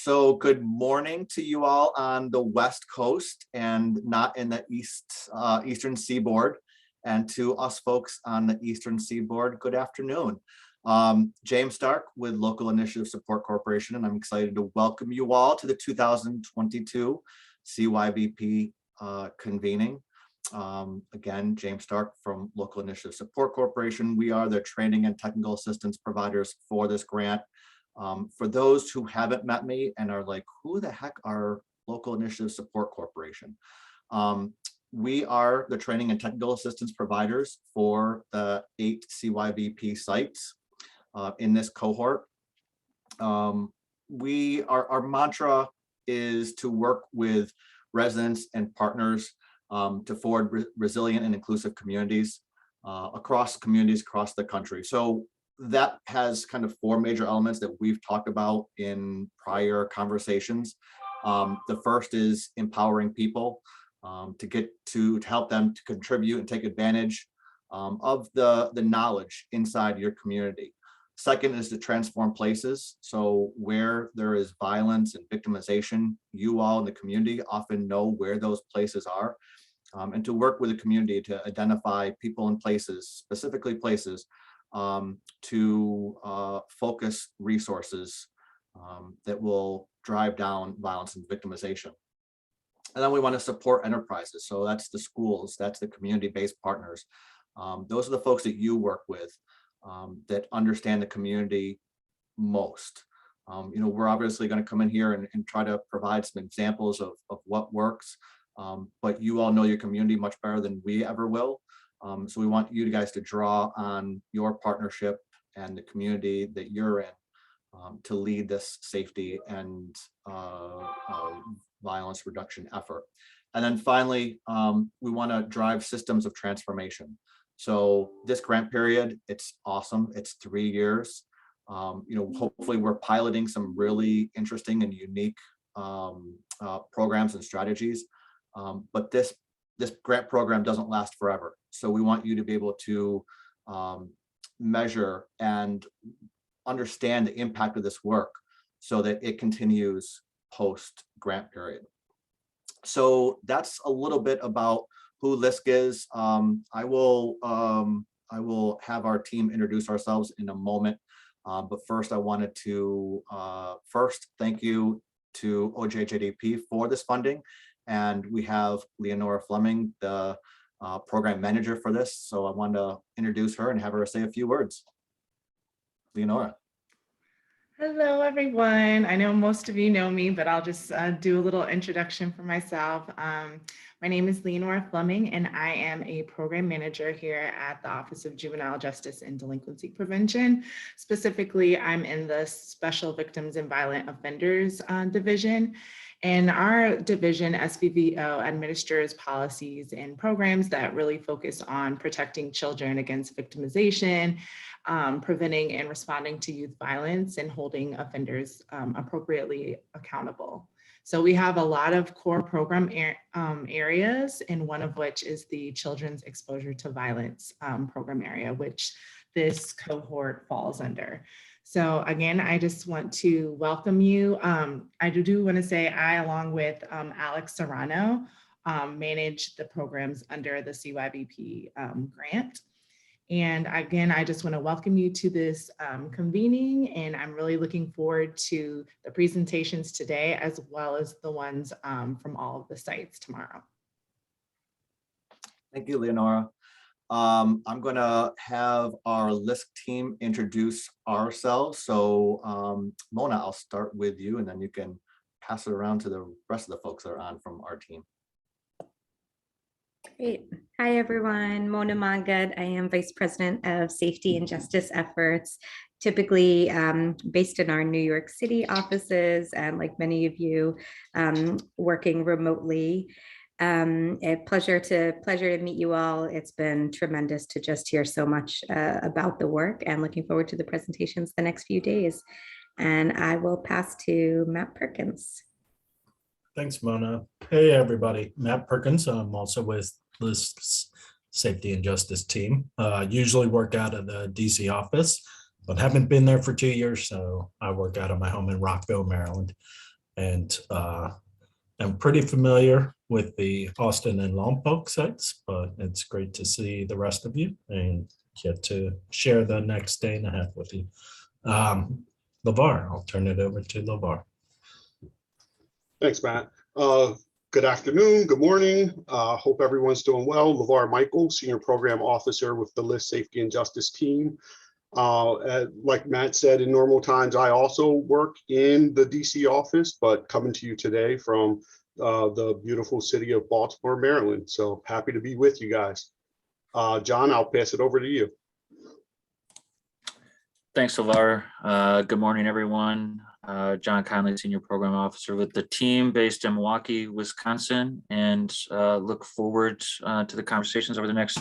So good morning to you all on the West Coast and not in the Eastern Seaboard. And to us folks on the Eastern Seaboard, good afternoon. James Stark with Local Initiative Support Corporation, and I'm excited to welcome you all to the 2022 CYBP convening. Again, James Stark from Local Initiative Support Corporation. We are the training and technical assistance providers for this grant. For those who haven't met me and are like, who the heck are Local Initiative Support Corporation? We are the training and technical assistance providers for the 8 CYBP sites in this cohort. Our mantra is to work with residents and partners to forward resilient and inclusive communities across the country. So that has kind of 4 major elements that we've talked about in prior conversations. The first is empowering people to help them to contribute and take advantage of the knowledge inside your community. Second is to transform places. So where there is violence and victimization, you all in the community often know where those places are. And to work with the community to identify people and places, specifically places, to focus resources that will drive down violence and victimization. And then we want to support enterprises. So that's the schools, that's the community-based partners. Those are the folks that you work with that understand the community most. We're obviously going to come in here and try to provide some examples of what works, but you all know your community much better than we ever will. So we want you guys to draw on your partnership and the community that you're in to lead this safety and violence reduction effort. And then finally, we want to drive systems of transformation. So this grant period, it's awesome. It's 3 years. Hopefully we're piloting some really interesting and unique programs and strategies. But this grant program doesn't last forever. So we want you to be able to measure and understand the impact of this work so that it continues post grant period. So that's a little bit about who LISC is. I will have our team introduce ourselves in a moment. But first I wanted to thank you to OJJDP for this funding. And we have Leonor Fleming, the program manager for this. So I wanted to introduce her and have her say a few words. Leonora. Hello, everyone. I know most of you know me, but I'll just do a little introduction for myself. My name is Leonor Fleming, and I am a program manager here at the Office of Juvenile Justice and Delinquency Prevention. Specifically, I'm in the Special Victims and Violent Offenders Division. And our division, SVVO, administers policies and programs that really focus on protecting children against victimization, preventing and responding to youth violence, and holding offenders appropriately accountable. So we have a lot of core program areas, and one of which is the Children's Exposure to Violence program area, which this cohort falls under. So again, I just want to welcome you. I do want to say I, along with Alex Serrano, manage the programs under the CYBP grant. And again, I just want to welcome you to this convening, and I'm really looking forward to the presentations today, as well as the ones from all of the sites tomorrow. Thank you, Leonora. I'm going to have our LISC team introduce ourselves. So Mona, I'll start with you, and then you can pass it around to the rest of the folks that are on from our team. Great. Hi, everyone. Mona Mangad. I am Vice President of Safety and Justice Efforts, typically based in our New York City offices, and like many of you, working remotely. A pleasure to meet you all. It's been tremendous to just hear so much about the work, and looking forward to the presentations the next few days. And I will pass to Matt Perkins. Thanks, Mona. Hey, everybody. Matt Perkins. I'm also with LISC's Safety and Justice team. Usually work out of the DC office, but haven't been there for 2 years, so I work out of my home in Rockville, Maryland. And I'm pretty familiar with the Austin and Lompoc sites, but it's great to see the rest of you and get to share the next day and a half with you. Lavar, I'll turn it over to Lavar. Thanks, Matt. Good afternoon, good morning. Hope everyone's doing well. Lavar Michael, Senior Program Officer with the LISC Safety and Justice team. Like Matt said, in normal times, I also work in the DC office, but coming to you today from the beautiful city of Baltimore, Maryland. So happy to be with you guys. John, I'll pass it over to you. Thanks, Lavar. Good morning, everyone. John Conley, Senior Program Officer with the team based in Milwaukee, Wisconsin, and look forward to the conversations over the next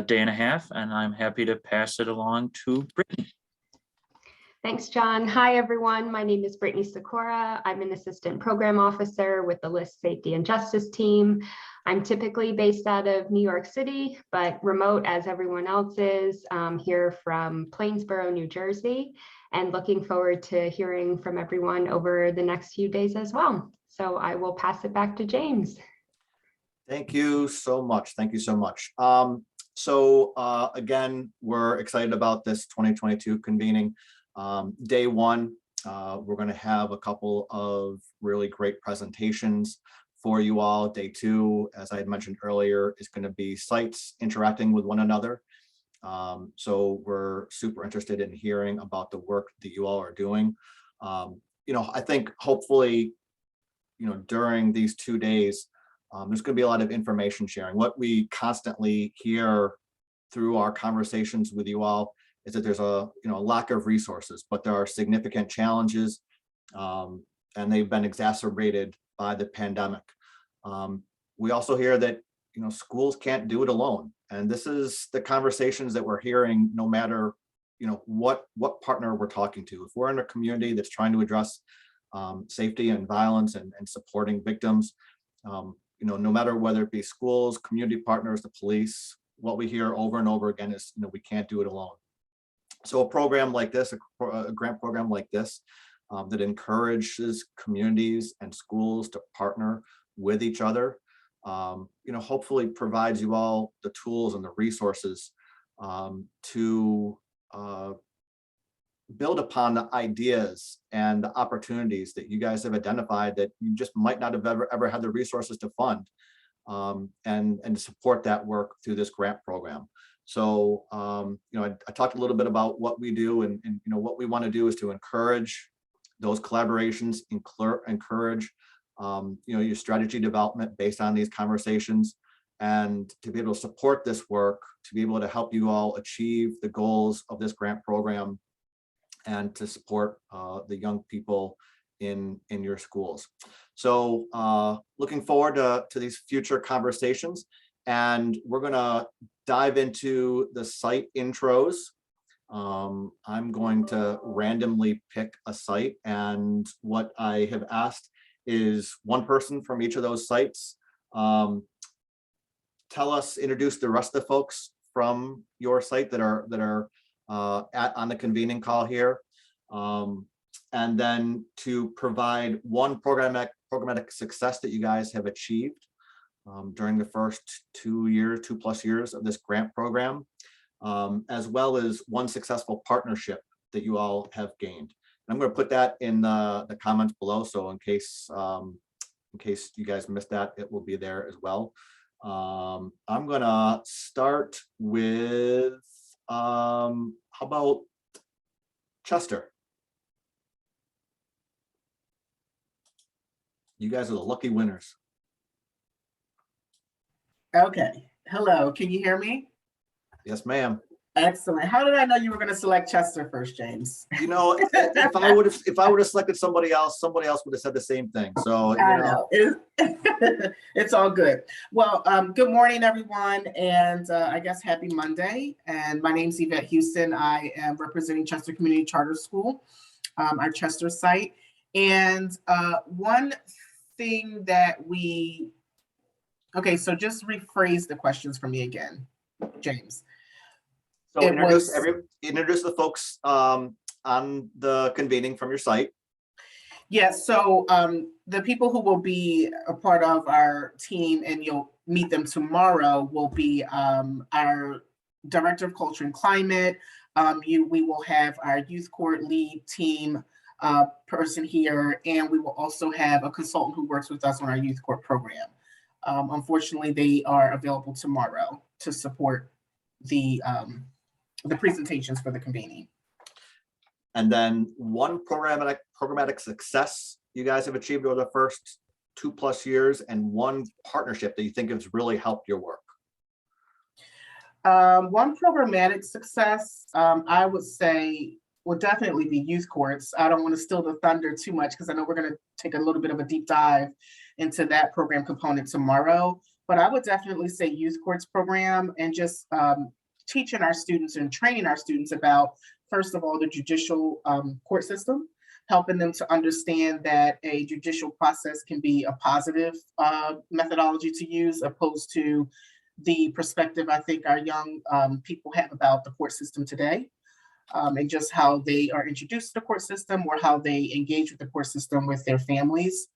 day and a half, and I'm happy to pass it along to Brittany. Thanks, John. Hi, everyone. My name is Brittany Secora. I'm an Assistant Program Officer with the LISC Safety and Justice team. I'm typically based out of New York City, but remote as everyone else is, here from Plainsboro, New Jersey, and looking forward to hearing from everyone over the next few days as well. So I will pass it back to James. Thank you so much. Thank you so much. Again, we're excited about this 2022 convening. Day one, we're going to have a couple of really great presentations for you all. Day two, as I had mentioned earlier, is going to be sites interacting with one another. So we're super interested in hearing about the work that you all are doing. I think hopefully, during these 2 days, there's going to be a lot of information sharing. What we constantly hear through our conversations with you all is that there's a lack of resources, but there are significant challenges, and they've been exacerbated by the pandemic. We also hear that schools can't do it alone, and this is the conversations that we're hearing. No matter what partner we're talking to, if we're in a community that's trying to address safety and violence and supporting victims, no matter whether it be schools, community partners, the police, what we hear over and over again is we can't do it alone. So a program like this, a grant program like this, that encourages communities and schools to partner with each other, hopefully provides you all the tools and the resources to build upon the ideas and the opportunities that you guys have identified that you just might not have ever had the resources to fund, and support that work through this grant program. So, I talked a little bit about what we do, and what we want to do is to encourage those collaborations, encourage your strategy development based on these conversations, and to be able to support this work, to be able to help you all achieve the goals of this grant program, and to support the young people in your schools. So looking forward to these future conversations, and we're going to dive into the site intros. I'm going to randomly pick a site, and what I have asked is one person from each of those sites introduce the rest of the folks from your site that are on the convening call here, and then to provide one programmatic success that you guys have achieved during the first 2+ years of this grant program, as well as one successful partnership that you all have gained. And I'm going to put that in the comments below, so in case you guys missed that, it will be there as well. I'm going to start with how about Chester? You guys are the lucky winners. Okay. Hello. Can you hear me? Yes, ma'am. Excellent. How did I know you were going to select Chester first, James? If I would have selected somebody else would have said the same thing. So I know. It's all good. Well, good morning, everyone, and I guess happy Monday. And my name's Yvette Houston. I am representing Chester Community Charter School, our Chester site. And one thing that so just rephrase the questions for me again, James. So introduce the folks on the convening from your site. Yes, so the people who will be a part of our team, and you'll meet them tomorrow, will be our Director of Culture and Climate. We will have our youth court lead team person here, and we will also have a consultant who works with us on our youth court program. Unfortunately, they are available tomorrow to support the presentations for the convening. And then one programmatic success you guys have achieved over the first 2+ years, and one partnership that you think has really helped your work. One programmatic success, I would say, will definitely be youth courts. I don't want to steal the thunder too much because I know we're going to take a little bit of a deep dive into that program component tomorrow. But I would definitely say youth courts program, and just teaching our students and training our students about, first of all, the judicial court system, helping them to understand that a judicial process can be a positive methodology to use, opposed to the perspective I think our young people have about the court system today, and just how they are introduced to the court system, or how they engage with the court system with their families.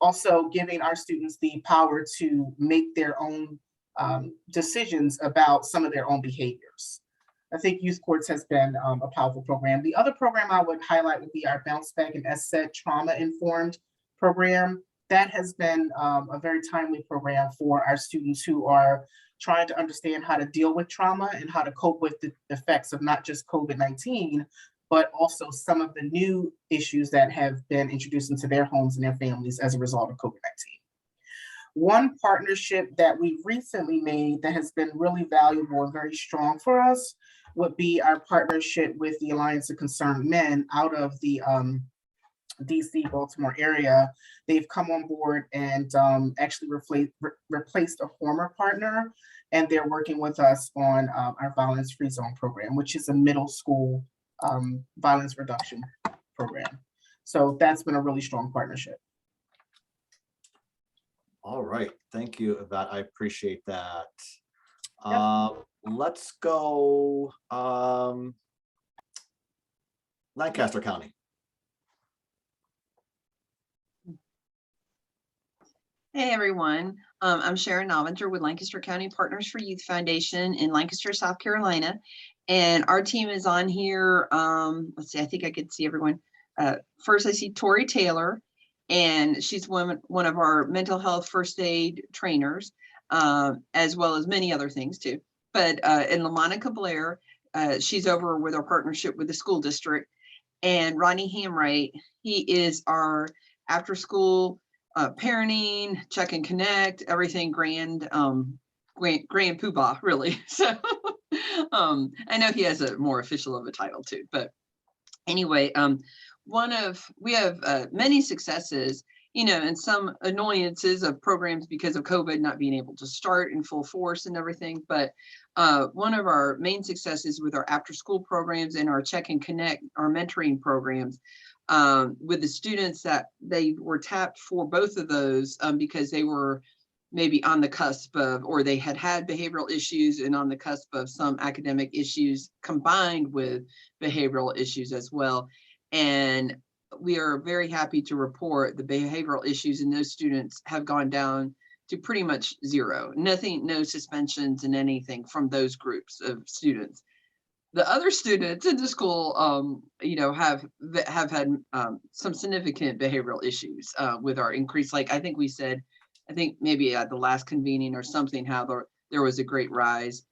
Also giving our students the power to make their own decisions about some of their own behaviors. I think youth courts has been a powerful program. The other program I would highlight would be our Bounce Back and SSET Trauma Informed program. That has been a very timely program for our students who are trying to understand how to deal with trauma and how to cope with the effects of not just COVID-19, but also some of the new issues that have been introduced into their homes and their families as a result of COVID-19. One partnership that we recently made that has been really valuable and very strong for us would be our partnership with the Alliance of Concerned Men out of the DC, Baltimore area. They've come on board and actually replaced a former partner, and they're working with us on our Violence Free Zone program, which is a middle school violence reduction program. So that's been a really strong partnership. All right, thank you, Yvette. I appreciate that. Yep. Let's go Lancaster County. Hey everyone, I'm Sharon Novinger with Lancaster County Partners for Youth Foundation in Lancaster, South Carolina. And our team is on here. Let's see, I think I could see everyone. First, I see Tori Taylor, and she's one of our mental health first aid trainers, as well as many other things too. But and LaMonica Blair, she's over with our partnership with the school district. And Ronnie Hamright, he is our after school parenting, check and connect, everything grand poobah, really. So I know he has a more official of a title too, but anyway, we have many successes, you know, and some annoyances of programs because of COVID not being able to start in full force and everything. But one of our main successes with our after school programs and our check and connect, our mentoring programs, with the students that they were tapped for both of those because they were maybe on the cusp of, or they had behavioral issues and on the cusp of some academic issues combined with behavioral issues as well. And we are very happy to report the behavioral issues in those students have gone down to pretty much zero. Nothing, no suspensions and anything from those groups of students. The other students in the school, you know, have had some significant behavioral issues with our increase. Like I think we said, I think maybe at the last convening or something, how there was a great rise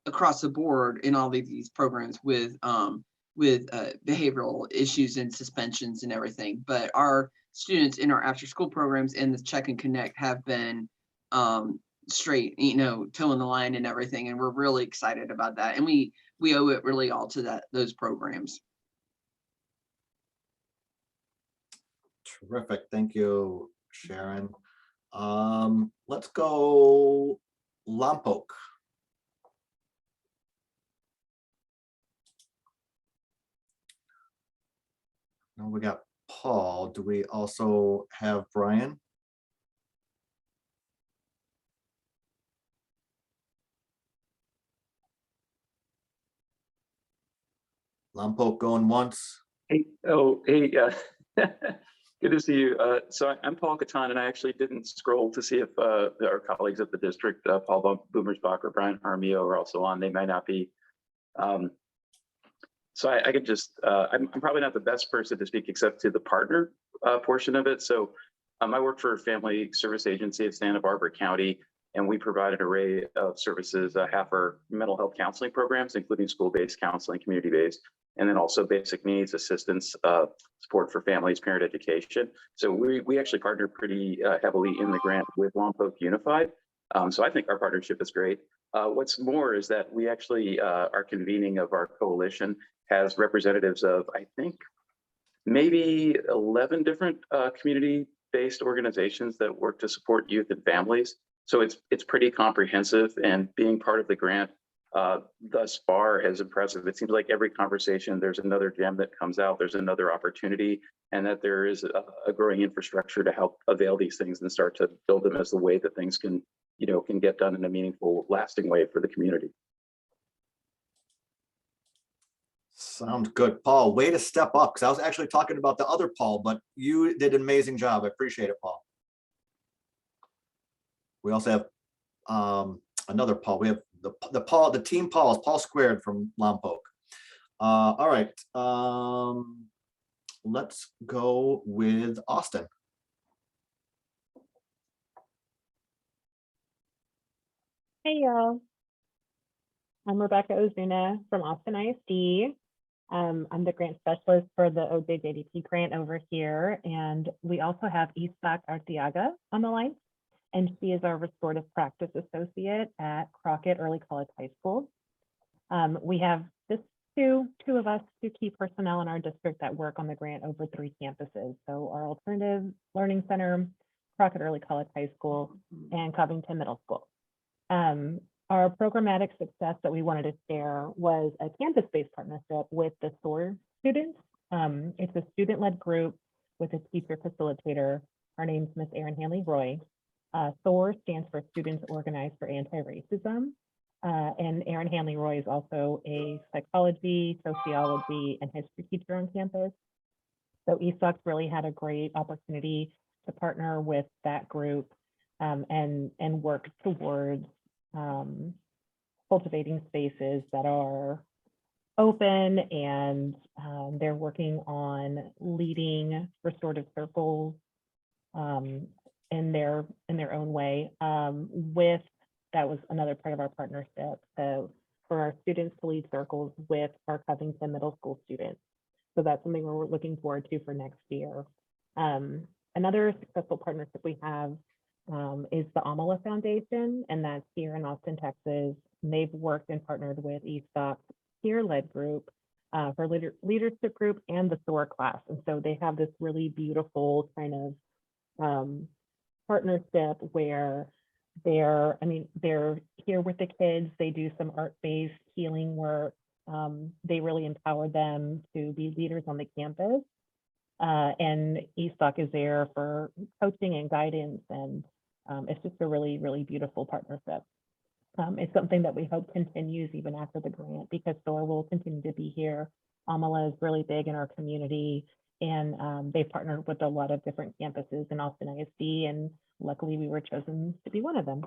across the board in all of these programs with behavioral issues and suspensions and everything. But our students in our after school programs and the check and connect have been straight, you know, toeing the line and everything. And we're really excited about that. And we owe it really all to those programs. Terrific. Thank you, Sharon. Let's go Lompoc. Now we got Paul. Do we also have Brian? Lompoc going once. Hey, Good to see you. So I'm Paul Catan, and I actually didn't scroll to see if our colleagues at the district, Paul Boomersbach or Brian Armio, are also on. They might not be. So I could just, I'm probably not the best person to speak except to the partner portion of it. So I work for a family service agency of Santa Barbara County, and we provide an array of services, half our mental health counseling programs, including school-based counseling, community-based, and then also basic needs assistance, support for families, parent education. So we actually partner pretty heavily in the grant with Lompoc Unified. So I think our partnership is great. What's more is that we actually, our convening of our coalition has representatives of, I think, maybe 11 different community-based organizations that work to support youth and families. So it's pretty comprehensive, and being part of the grant thus far is impressive. It seems like every conversation, there's another gem that comes out, there's another opportunity, and that there is a growing infrastructure to help avail these things and start to build them as the way that things can get done in a meaningful, lasting way for the community. Sounds good. Paul, way to step up, because I was actually talking about the other Paul, but you did an amazing job. I appreciate it, Paul. We also have another Paul. We have the team Pauls, Paul Squared from Lompoc. All right. Let's go with Austin. Hey y'all, I'm Rebecca Ozuna from Austin ISD. I'm the grant specialist for the OJJDP grant over here, and we also have Isak Arteaga on the line, and she is our restorative practice associate at Crockett Early College High School. We have just two of us, two key personnel in our district that work on the grant over 3 campuses. So our Alternative Learning Center, Crockett Early College High School, and Covington Middle School. Our programmatic success that we wanted to share was a campus-based partnership with the SOAR students. It's a student-led group with a teacher facilitator. Her name's Miss Erin Hanley Roy. SOAR stands for Students Organized for Anti-Racism. And Erin Hanley Roy is also a psychology, sociology, and history teacher on campus. So ESOC's really had a great opportunity to partner with that group and work towards cultivating spaces that are open, and they're working on leading restorative circles in their own way. That was another part of our partnership. So for our students to lead circles with our Covington Middle School students. So that's something we're looking forward to for next year. Another successful partnership we have is the Amala Foundation, and that's here in Austin, Texas. And they've worked and partnered with ESOC's peer-led group for leadership group and the SOAR class. And so they have this really beautiful kind of partnership where they're here with the kids. They do some art-based healing work. They really empower them to be leaders on the campus. And ESOC is there for coaching and guidance, and it's just a really, really beautiful partnership. It's something that we hope continues even after the grant, because SOAR will continue to be here. Amala is really big in our community, and they've partnered with a lot of different campuses in Austin ISD, and luckily we were chosen to be one of them.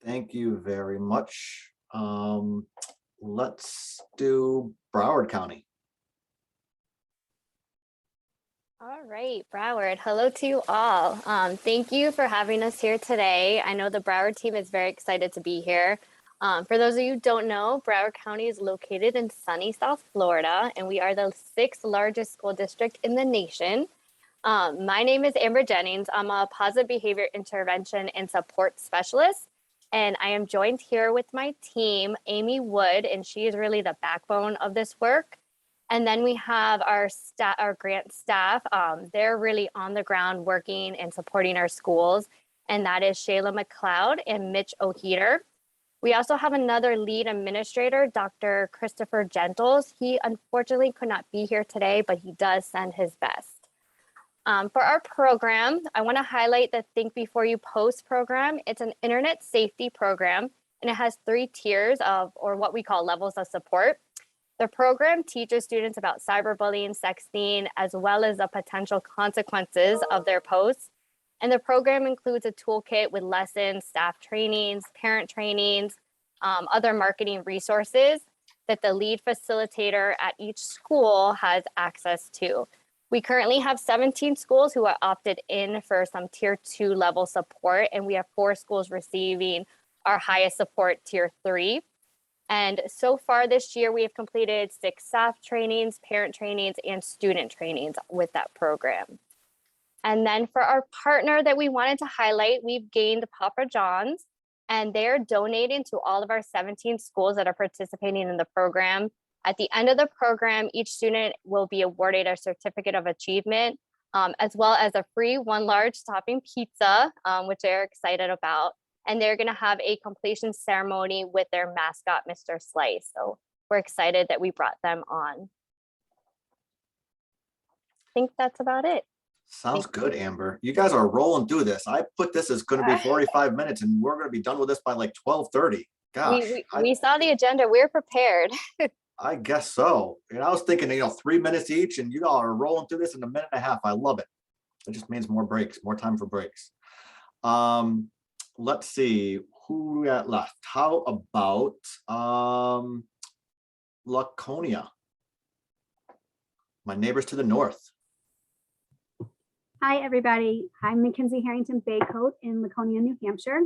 Thank you very much. Let's do Broward County. All right, Broward, hello to you all. Thank you for having us here today. I know the Broward team is very excited to be here. For those of you who don't know, Broward County is located in sunny South Florida, and we are the 6th largest school district in the nation. My name is Amber Jennings. I'm a positive behavior intervention and support specialist, and I am joined here with my team, Amy Wood, and she is really the backbone of this work. And then we have our grant staff. They're really on the ground working and supporting our schools, and that is Shayla McLeod and Mitch O'Heater. We also have another lead administrator, Dr. Christopher Gentles. He unfortunately could not be here today, but he does send his best. For our program, I want to highlight the Think Before You Post program. It's an internet safety program, and it has 3 tiers of, or what we call levels of support. The program teaches students about cyberbullying, sexting, as well as the potential consequences of their posts. And the program includes a toolkit with lessons, staff trainings, parent trainings, other marketing resources that the lead facilitator at each school has access to. We currently have 17 schools who are opted in for some tier 2 level support, and we have 4 schools receiving our highest support, tier 3. And so far this year, we have completed 6 staff trainings, parent trainings, and student trainings with that program. And then for our partner that we wanted to highlight, we've gained Papa John's, and they're donating to all of our 17 schools that are participating in the program. At the end of the program, each student will be awarded a certificate of achievement, as well as a free 1 large topping pizza, which they're excited about. And they're gonna have a completion ceremony with their mascot, Mr. Slice. So we're excited that we brought them on. I think that's about it. Sounds good, Amber. You guys are rolling through this. I put this as going to be 45 minutes and we're going to be done with this by like 12:30. Gosh. We saw the agenda, we're prepared. I guess so. And I was thinking, 3 minutes each and you all are rolling through this in a minute and a half. I love it. It just means more breaks, more time for breaks. Let's see who we got left. How about Laconia? My neighbors to the north. Hi, everybody. I'm McKenzie Harrington Baycoat in Laconia, New Hampshire.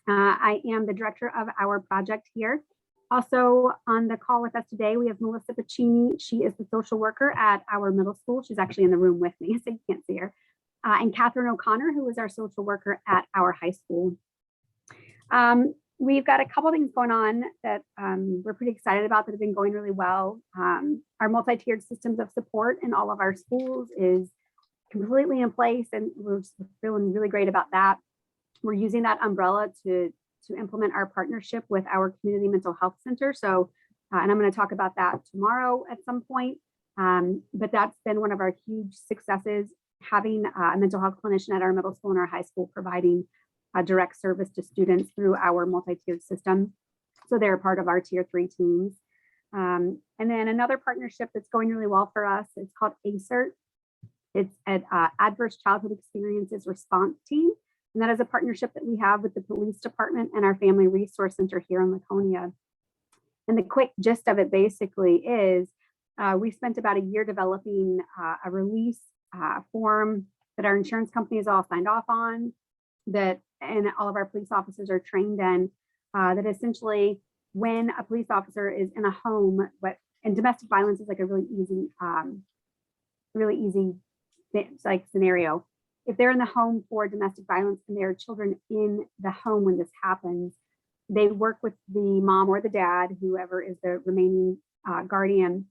I am the director of our project here. Also on the call with us today, we have Melissa Pacini. She is the social worker at our middle school. She's actually in the room with me, so you can't see her. And Catherine O'Connor, who is our social worker at our high school. We've got a couple things going on that we're pretty excited about that have been going really well. Our multi-tiered systems of support in all of our schools is completely in place, and we're feeling really great about that. We're using that umbrella to implement our partnership with our community mental health center. So, and I'm going to talk about that tomorrow at some point. But that's been one of our huge successes, having a mental health clinician at our middle school and our high school providing a direct service to students through our multi-tiered system. So they're part of our tier 3 teams. And then another partnership that's going really well for us, it's called ACERT. It's an Adverse Childhood Experiences Response Team. And that is a partnership that we have with the police department and our family resource center here in Laconia. And the quick gist of it basically is we spent about a year developing a release form that our insurance companies all signed off on, that and all of our police officers are trained in, that essentially when a police officer is in a home, and domestic violence is like a really easy like scenario. If they're in the home for domestic violence and there are children in the home when this happens, they work with the mom or the dad, whoever is the remaining guardian,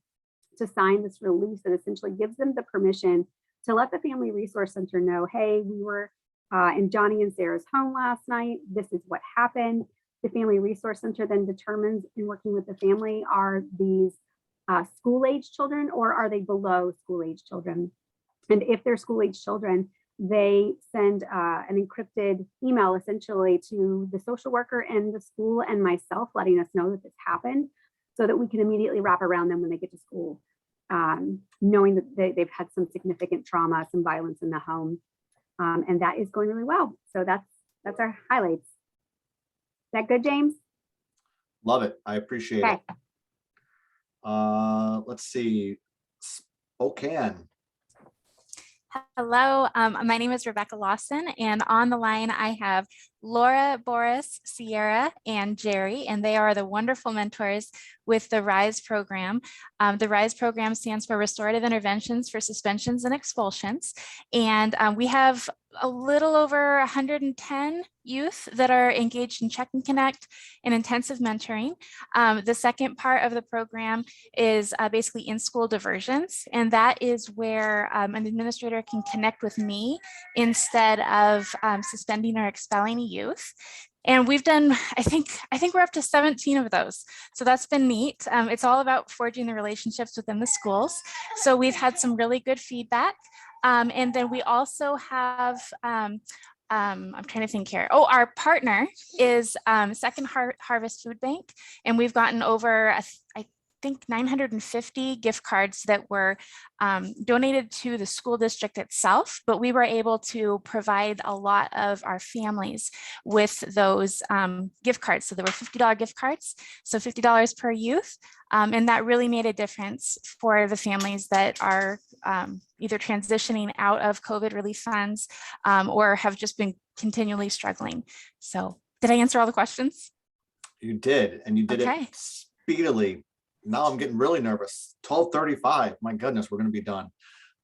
to sign this release that essentially gives them the permission to let the Family Resource Center know, hey, we were in Johnny and Sarah's home last night. This is what happened. The Family Resource Center then determines, in working with the family, are these school-age children or are they below school-age children? And if they're school-age children, they send an encrypted email essentially to the social worker and the school and myself, letting us know that this happened so that we can immediately wrap around them when they get to school, knowing that they've had some significant trauma, some violence in the home. And that is going really well. So that's our highlights. Is that good, James? Love it. I appreciate it. Let's see. Spokane. Hello, my name is Rebecca Lawson, and on the line I have Laura, Boris, Sierra, and Jerry, and they are the wonderful mentors with the RISE program. The RISE program stands for Restorative Interventions for Suspensions and Expulsions, and we have a little over 110 youth that are engaged in Check and Connect and intensive mentoring. The second part of the program is basically in-school diversions, and that is where an administrator can connect with me instead of suspending or expelling a youth. And we've done, I think we're up to 17 of those. So that's been neat. It's all about forging the relationships within the schools. So we've had some really good feedback. And then we also have, I'm trying to think here. Oh, our partner is Second Harvest Food Bank. And we've gotten over, think 950 gift cards that were donated to the school district itself, but we were able to provide a lot of our families with those gift cards. So there were $50 gift cards, so $50 per youth. And that really made a difference for the families that are either transitioning out of COVID relief funds or have just been continually struggling. So did I answer all the questions? You did, and you did it speedily. Now I'm getting really nervous. 12:35. My goodness, we're going to be done.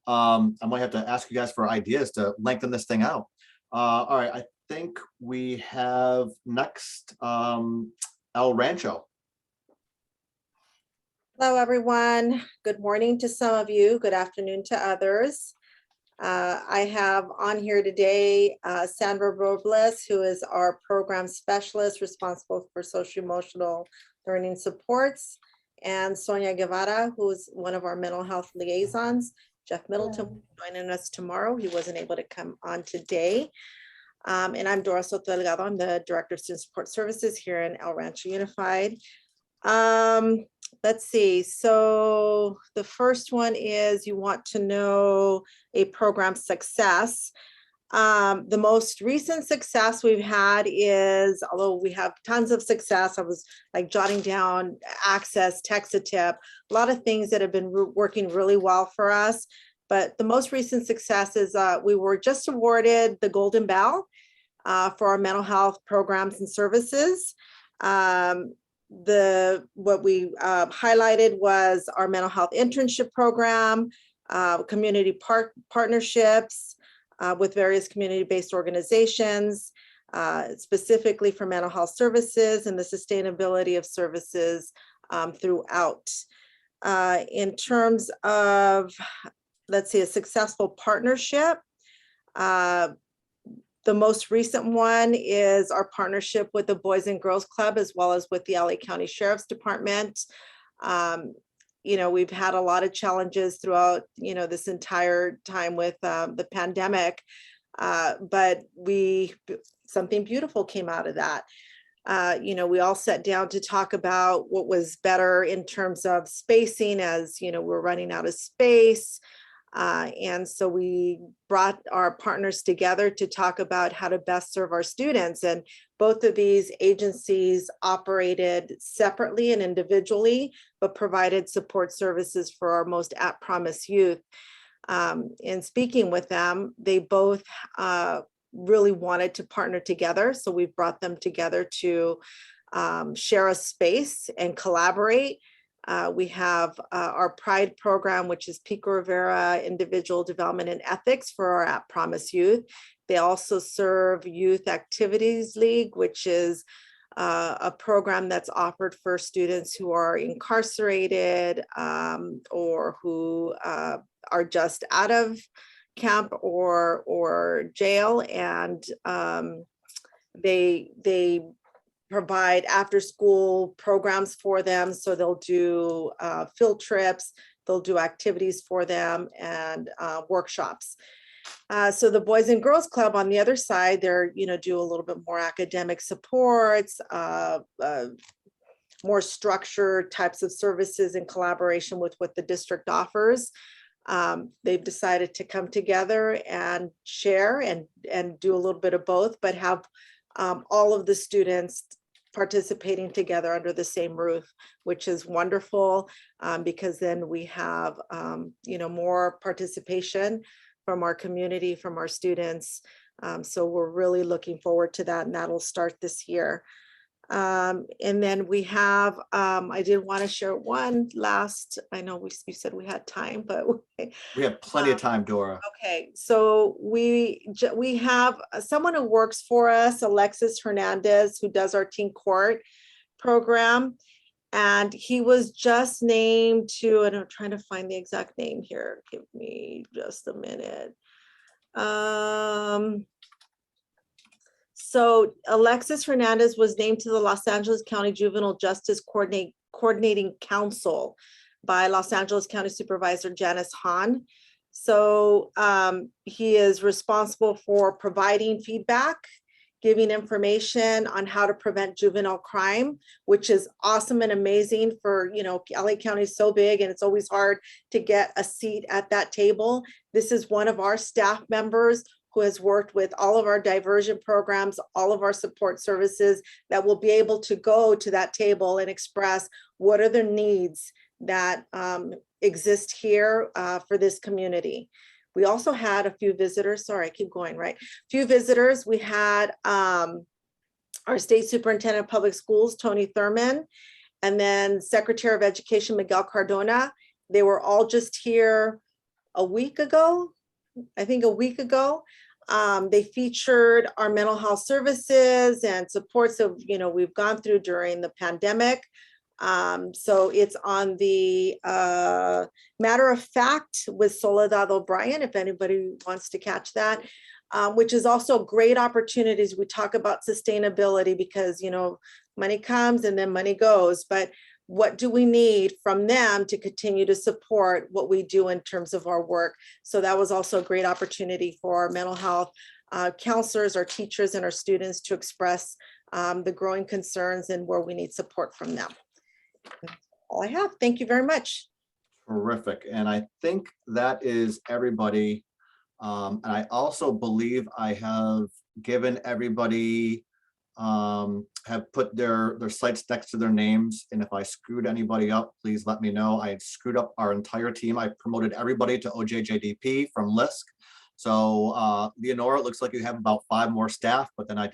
I might have to ask you guys for ideas to lengthen this thing out. All right, I think we have next El Rancho. Hello, everyone. Good morning to some of you. Good afternoon to others. I have on here today Sandra Robles, who is our program specialist responsible for social emotional learning supports, and Sonia Guevara, who is one of our mental health liaisons. Jeff Middleton will be joining us tomorrow. He wasn't able to come on today. And I'm Dora Soto Delgado. I'm the Director of Student Support Services here in El Rancho Unified. Let's see. So the first one is you want to know a program success. The most recent success we've had is, although we have tons of success, I was like jotting down access, text a tip, a lot of things that have been working really well for us. But the most recent success is we were just awarded the Golden Bell for our mental health programs and services. What we highlighted was our mental health internship program, community partnerships with various community-based organizations, specifically for mental health services and the sustainability of services throughout. In terms of, let's see, a successful partnership, the most recent one is our partnership with the Boys and Girls Club, as well as with the LA County Sheriff's Department. You know, we've had a lot of challenges throughout, you know, this entire time with the pandemic, but something beautiful came out of that. You know, we all sat down to talk about what was better in terms of spacing, as, you know, we're running out of space. And so we brought our partners together to talk about how to best serve our students. And both of these agencies operated separately and individually, but provided support services for our most at-promise youth. In speaking with them, they both really wanted to partner together. So we've brought them together to share a space and collaborate. We have our Pride program, which is Pico Rivera Individual Development and Ethics for our at-promise youth. They also serve Youth Activities League, which is a program that's offered for students who are incarcerated or who are just out of camp or jail, and they provide after school programs for them. So they'll do field trips, they'll do activities for them, and workshops. So the Boys and Girls Club on the other side, they're, you know, do a little bit more academic supports, more structured types of services in collaboration with what the district offers. They've decided to come together and share and do a little bit of both, but have all of the students participating together under the same roof, which is wonderful, because then we have you know, more participation from our community, from our students. So we're really looking forward to that, and that'll start this year. And then we have, I did want to share one last, I know you said we had time, but we have plenty of time, Dora. Okay, so we have someone who works for us, Alexis Hernandez, who does our teen court program. And he was just named to, and I'm trying to find the exact name here. Give me just a minute. So Alexis Hernandez was named to the Los Angeles County Juvenile Justice Coordinating Council by Los Angeles County Supervisor Janice Hahn. So he is responsible for providing feedback, giving information on how to prevent juvenile crime, which is awesome and amazing for, LA County is so big and it's always hard to get a seat at that table. This is one of our staff members who has worked with all of our diversion programs, all of our support services, that will be able to go to that table and express what are the needs that exist here for this community. We also had a few visitors. Sorry, I keep going, right? Few visitors. We had our State Superintendent of Public Schools, Tony Thurman, and then Secretary of Education, Miguel Cardona. They were all just here a week ago, I think a week ago. They featured our mental health services and supports of, we've gone through during the pandemic. So it's on the Matter of Fact with Soledad O'Brien, if anybody wants to catch that, which is also great opportunities. We talk about sustainability because, money comes and then money goes, but what do we need from them to continue to support what we do in terms of our work? So that was also a great opportunity for our mental health counselors, our teachers, and our students to express the growing concerns and where we need support from them. All I have. Thank you very much. Terrific. And I think that is everybody. And I also believe I have given everybody, have put their sites next to their names. And if I screwed anybody up, please let me know. I screwed up our entire team. I promoted everybody to OJJDP from LISC. So Leonora, it looks like you have about 5 more staff, but then I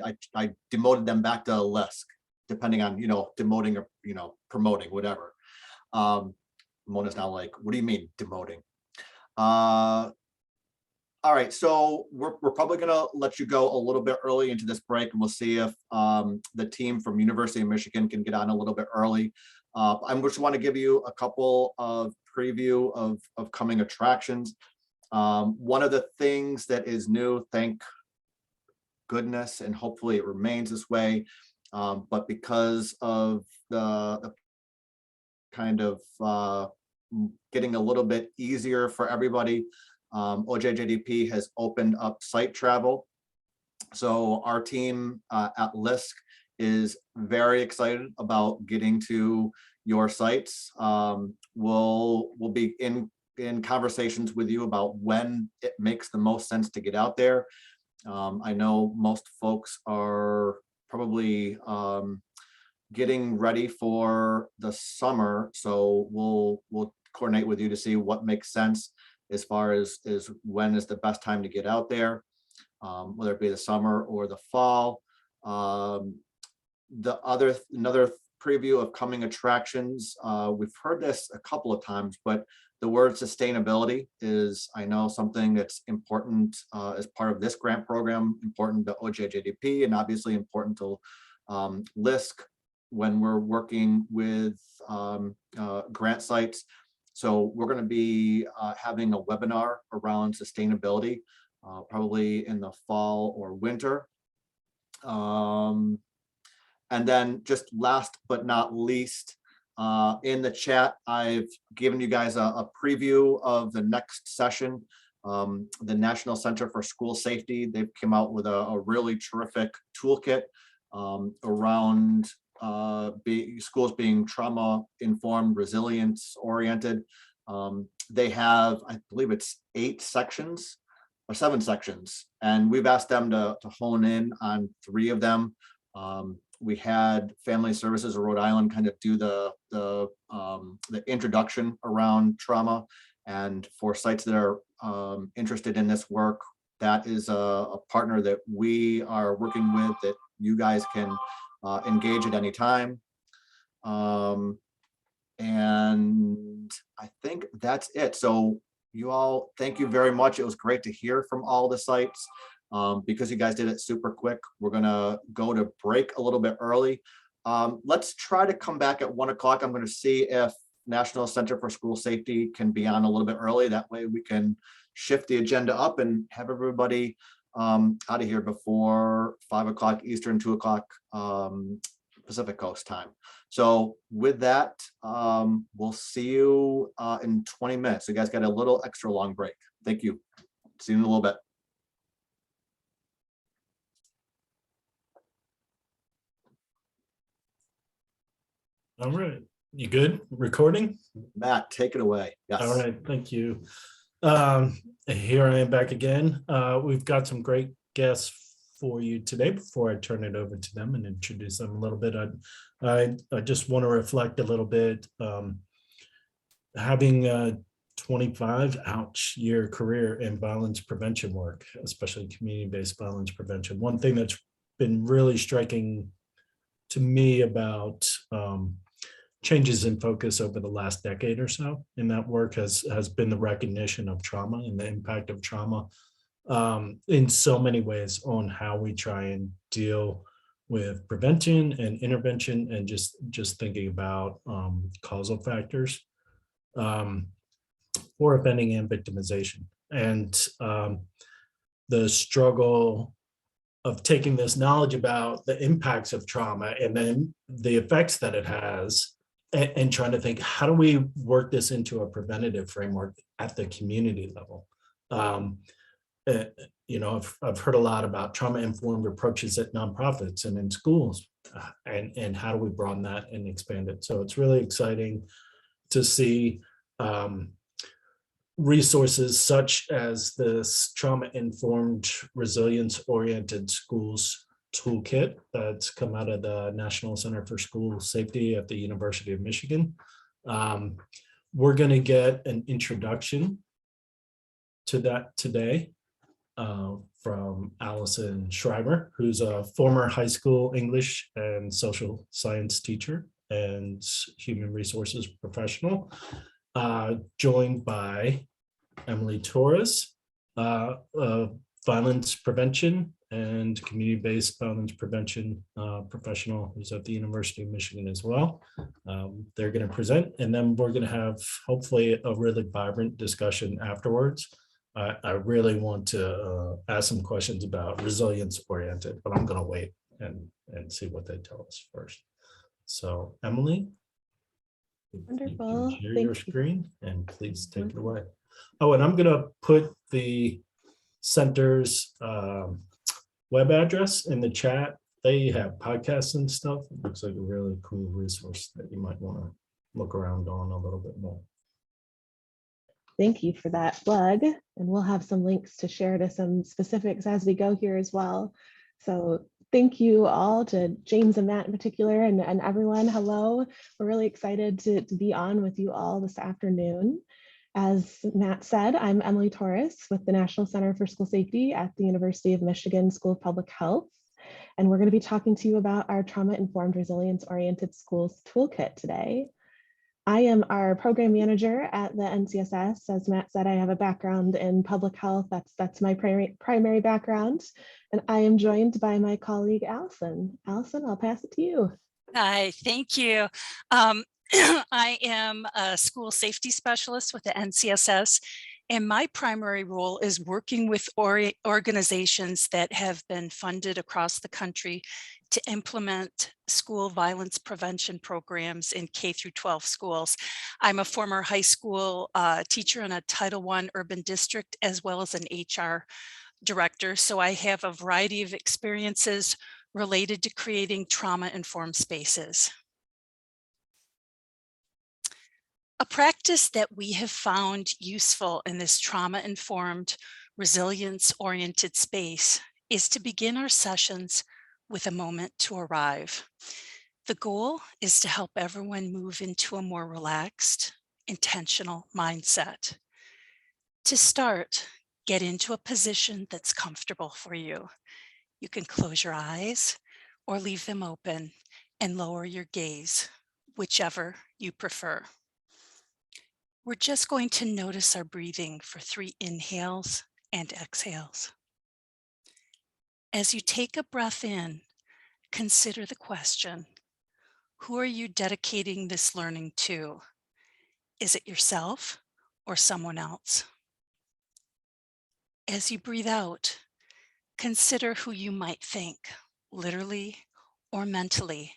demoted them back to LISC, depending on, demoting or, promoting, whatever. Mona's now like, what do you mean demoting? All right, so we're probably gonna let you go a little bit early into this break, and we'll see if the team from University of Michigan can get on a little bit early. I just want to give you a couple of preview of coming attractions. One of the things that is new, thank goodness, and hopefully it remains this way, but because of the kind of getting a little bit easier for everybody, OJJDP has opened up site travel. So our team at LISC is very excited about getting to your sites. We'll be in conversations with you about when it makes the most sense to get out there. I know most folks are probably getting ready for the summer, so we'll coordinate with you to see what makes sense as far as when is the best time to get out there, whether it be the summer or the fall. Another preview of coming attractions, we've heard this a couple of times, but the word sustainability is, I know, something that's important as part of this grant program, important to OJJDP, and obviously important to LISC when we're working with grant sites. So we're going to be having a webinar around sustainability, probably in the fall or winter. And then just last but not least, in the chat, I've given you guys a preview of the next session. The National Center for School Safety, they've come out with a really terrific toolkit around schools being trauma-informed, resilience-oriented. They have, I believe it's 8 sections or 7 sections, and we've asked them to hone in on 3 of them. We had Family Services of Rhode Island kind of do the introduction around trauma, and for sites that are interested in this work, that is a partner that we are working with that you guys can engage at any time. And I think that's it. So you all, thank you very much. It was great to hear from all the sites. Because you guys did it super quick, we're gonna go to break a little bit early. Let's try to come back at 1 o'clock. I'm gonna see if National Center for School Safety can be on a little bit early. That way we can shift the agenda up and have everybody out of here before 5 o'clock Eastern, 2 o'clock Pacific Coast time. So with that, we'll see you in 20 minutes. You guys got a little extra long break. Thank you. See you in a little bit. All right, you good? Recording? Matt, take it away. Yes. All right, thank you. Here I am back again. We've got some great guests for you today. Before I turn it over to them and introduce them a little bit, I just want to reflect a little bit. Having a 25 year career in violence prevention work, especially community-based violence prevention. One thing that's been really striking to me about changes in focus over the last decade or so in that work has been the recognition of trauma and the impact of trauma in so many ways on how we try and deal with prevention and intervention, and just thinking about causal factors for offending and victimization, and the struggle of taking this knowledge about the impacts of trauma and then the effects that it has, and trying to think, how do we work this into a preventative framework at the community level? I've heard a lot about trauma-informed approaches at nonprofits and in schools, and how do we broaden that and expand it? So it's really exciting to see resources such as this trauma-informed, resilience-oriented schools toolkit that's come out of the National Center for School Safety at the University of Michigan. We're going to get an introduction to that today from Allison Schreiber, who's a former high school English and social science teacher and human resources professional, joined by Emily Torres, violence prevention and community-based violence prevention professional who's at the University of Michigan as well. They're going to present, and then we're going to have hopefully a really vibrant discussion afterwards. I really want to ask some questions about resilience-oriented, but I'm going to wait and see what they tell us first. So Emily, Wonderful. share Thank your you. screen and please take it away. Oh, and I'm going to put the center's web address in the chat. They have podcasts and stuff. It looks like a really cool resource that you might want to look around on a little bit more. Thank you for that plug. And we'll have some links to share to some specifics as we go here as well. So thank you all, to James and Matt in particular, and everyone. Hello. We're really excited to be on with you all this afternoon. As Matt said, I'm Emily Torres with the National Center for School Safety at the University of Michigan School of Public Health. And we're going to be talking to you about our trauma-informed, resilience-oriented schools toolkit today. I am our program manager at the NCSS. As Matt said, I have a background in public health. That's my primary background. And I am joined by my colleague, Allison. Allison, I'll pass it to you. Hi, thank you. I am a school safety specialist with the NCSS, and my primary role is working with organizations that have been funded across the country to implement school violence prevention programs in K through 12 schools. I'm a former high school teacher in a Title I urban district, as well as an HR director. So I have a variety of experiences related to creating trauma-informed spaces. A practice that we have found useful in this trauma-informed, resilience-oriented space is to begin our sessions with a moment to arrive. The goal is to help everyone move into a more relaxed, intentional mindset. To start, get into a position that's comfortable for you. You can close your eyes or leave them open and lower your gaze, whichever you prefer. We're just going to notice our breathing for 3 inhales and exhales. As you take a breath in, consider the question, who are you dedicating this learning to? Is it yourself or someone else? As you breathe out, consider who you might thank, literally or mentally,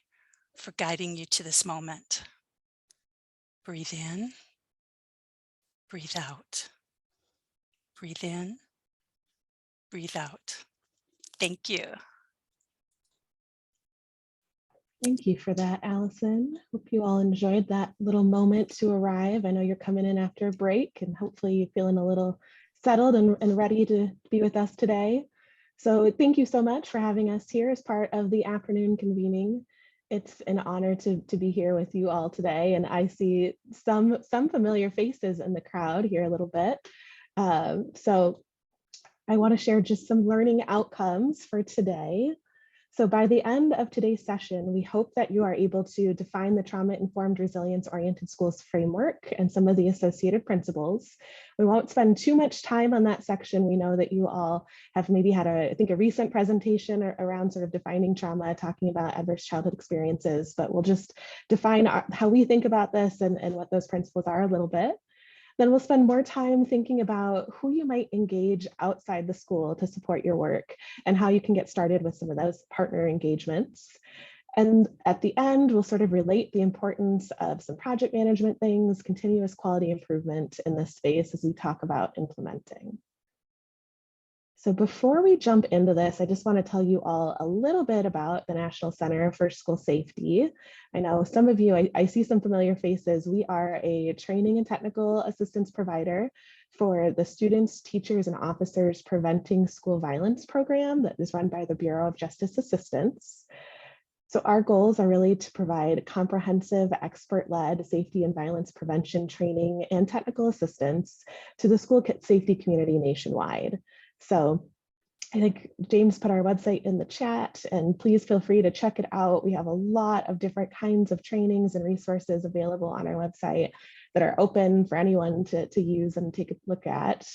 for guiding you to this moment. Breathe in. Breathe out. Breathe in, breathe out. Thank you. Thank you for that, Allison. Hope you all enjoyed that little moment to arrive. I know you're coming in after a break and hopefully you're feeling a little settled and ready to be with us today. So thank you so much for having us here as part of the afternoon convening. It's an honor to be here with you all today. And I see some familiar faces in the crowd here a little bit. So I want to share just some learning outcomes for today. So by the end of today's session, we hope that you are able to define the trauma-informed resilience-oriented schools framework and some of the associated principles. We won't spend too much time on that section. We know that you all have maybe had I think a recent presentation around sort of defining trauma, talking about adverse childhood experiences, but we'll just define how we think about this and what those principles are a little bit. Then we'll spend more time thinking about who you might engage outside the school to support your work and how you can get started with some of those partner engagements. And at the end, we'll sort of relate the importance of some project management things, continuous quality improvement in this space as we talk about implementing. So before we jump into this, I just want to tell you all a little bit about the National Center for School Safety. I know some of you, I see some familiar faces. We are a training and technical assistance provider for the Students, Teachers, and Officers Preventing School Violence program that is run by the Bureau of Justice Assistance. So our goals are really to provide comprehensive, expert-led safety and violence prevention training and technical assistance to the school safety community nationwide. So I think James put our website in the chat, and please feel free to check it out. We have a lot of different kinds of trainings and resources available on our website that are open for anyone to use and take a look at.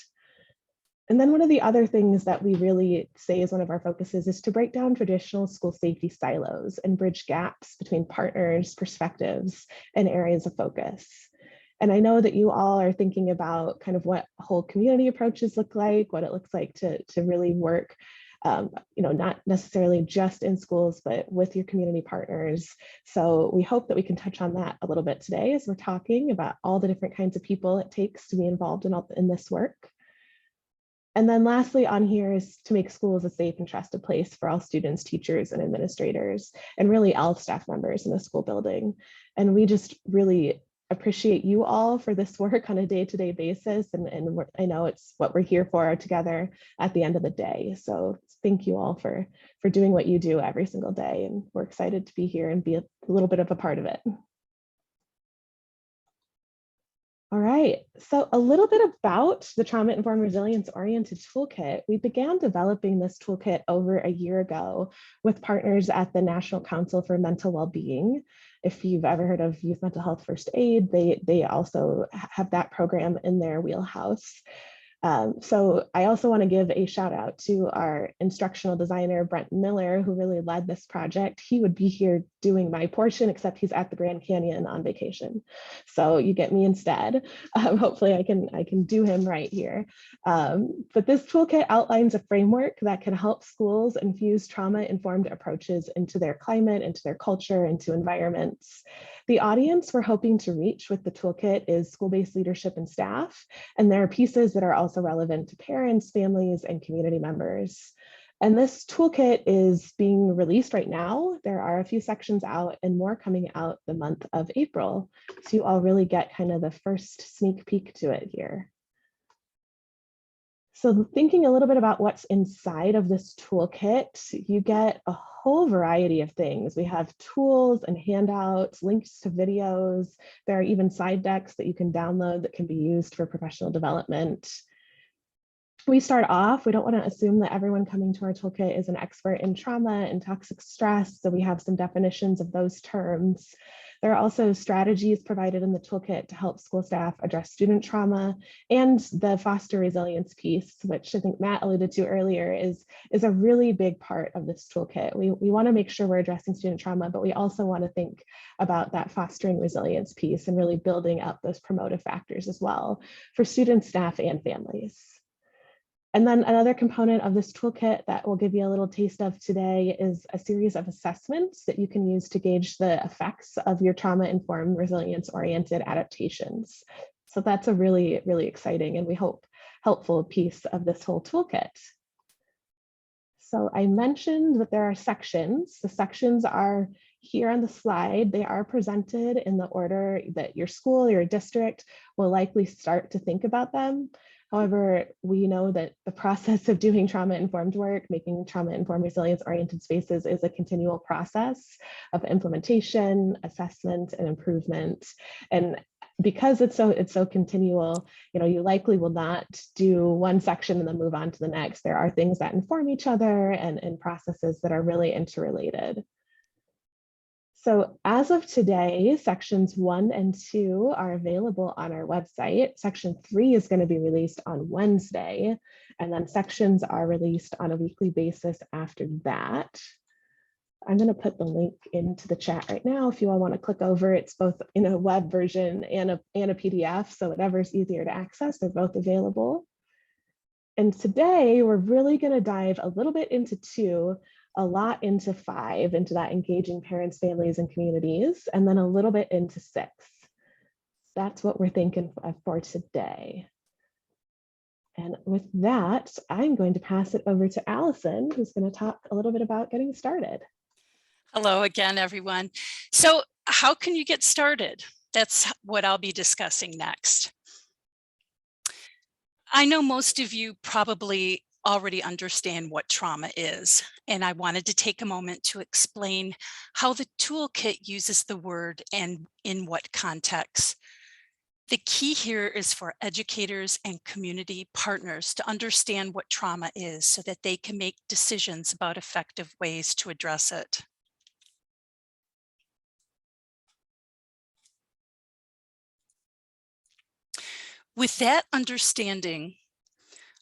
And then one of the other things that we really say is one of our focuses is to break down traditional school safety silos and bridge gaps between partners, perspectives, and areas of focus. And I know that you all are thinking about kind of what whole community approaches look like, what it looks like to really work, not necessarily just in schools, but with your community partners. So we hope that we can touch on that a little bit today as we're talking about all the different kinds of people it takes to be involved in this work. And then lastly on here is to make schools a safe and trusted place for all students, teachers, and administrators, and really all staff members in the school building. And we just really appreciate you all for this work on a day-to-day basis. And I know it's what we're here for together at the end of the day. So thank you all for doing what you do every single day. And we're excited to be here and be a little bit of a part of it. All right, so a little bit about the Trauma-Informed Resilience-Oriented Toolkit. We began developing this toolkit over a year ago with partners at the National Council for Mental Wellbeing. If you've ever heard of Youth Mental Health First Aid, they also have that program in their wheelhouse. So I also want to give a shout out to our instructional designer, Brent Miller, who really led this project. He would be here doing my portion, except he's at the Grand Canyon on vacation. So you get me instead. Hopefully I can do him right here. But this toolkit outlines a framework that can help schools infuse trauma-informed approaches into their climate, into their culture, into environments. The audience we're hoping to reach with the toolkit is school-based leadership and staff, and there are pieces that are also relevant to parents, families, and community members. And this toolkit is being released right now. There are a few sections out and more coming out the month of April. So you all really get kind of the first sneak peek to it here. So thinking a little bit about what's inside of this toolkit, you get a whole variety of things. We have tools and handouts, links to videos. There are even slide decks that you can download that can be used for professional development. We start off, we don't want to assume that everyone coming to our toolkit is an expert in trauma and toxic stress, so we have some definitions of those terms. There are also strategies provided in the toolkit to help school staff address student trauma, and the foster resilience piece, which I think Matt alluded to earlier, is a really big part of this toolkit. We want to make sure we're addressing student trauma, but we also want to think about that fostering resilience piece and really building up those promotive factors as well for students, staff, and families. And then another component of this toolkit that we'll give you a little taste of today is a series of assessments that you can use to gauge the effects of your trauma-informed resilience-oriented adaptations. So that's a really, really exciting and we hope helpful piece of this whole toolkit. So I mentioned that there are sections. The sections are here on the slide, they are presented in the order that your school, your district will likely start to think about them. However, we know that the process of doing trauma-informed work, making trauma-informed resilience-oriented spaces is a continual process of implementation, assessment, and improvement. And because it's so continual, you likely will not do one section and then move on to the next. There are things that inform each other and processes that are really interrelated. So as of today, sections 1 and 2 are available on our website. Section 3 is going to be released on Wednesday, and then sections are released on a weekly basis after that. I'm going to put the link into the chat right now if you all want to click over. It's both in a web version and a PDF, so whatever's easier to access, they're both available. And today we're really going to dive a little bit into 2, a lot into 5, into that engaging parents, families, and communities, and then a little bit into 6. That's what we're thinking for today. And with that, I'm going to pass it over to Allison, who's going to talk a little bit about getting started. Hello again, everyone. So how can you get started? That's what I'll be discussing next. I know most of you probably already understand what trauma is, and I wanted to take a moment to explain how the toolkit uses the word and in what context. The key here is for educators and community partners to understand what trauma is so that they can make decisions about effective ways to address it. With that understanding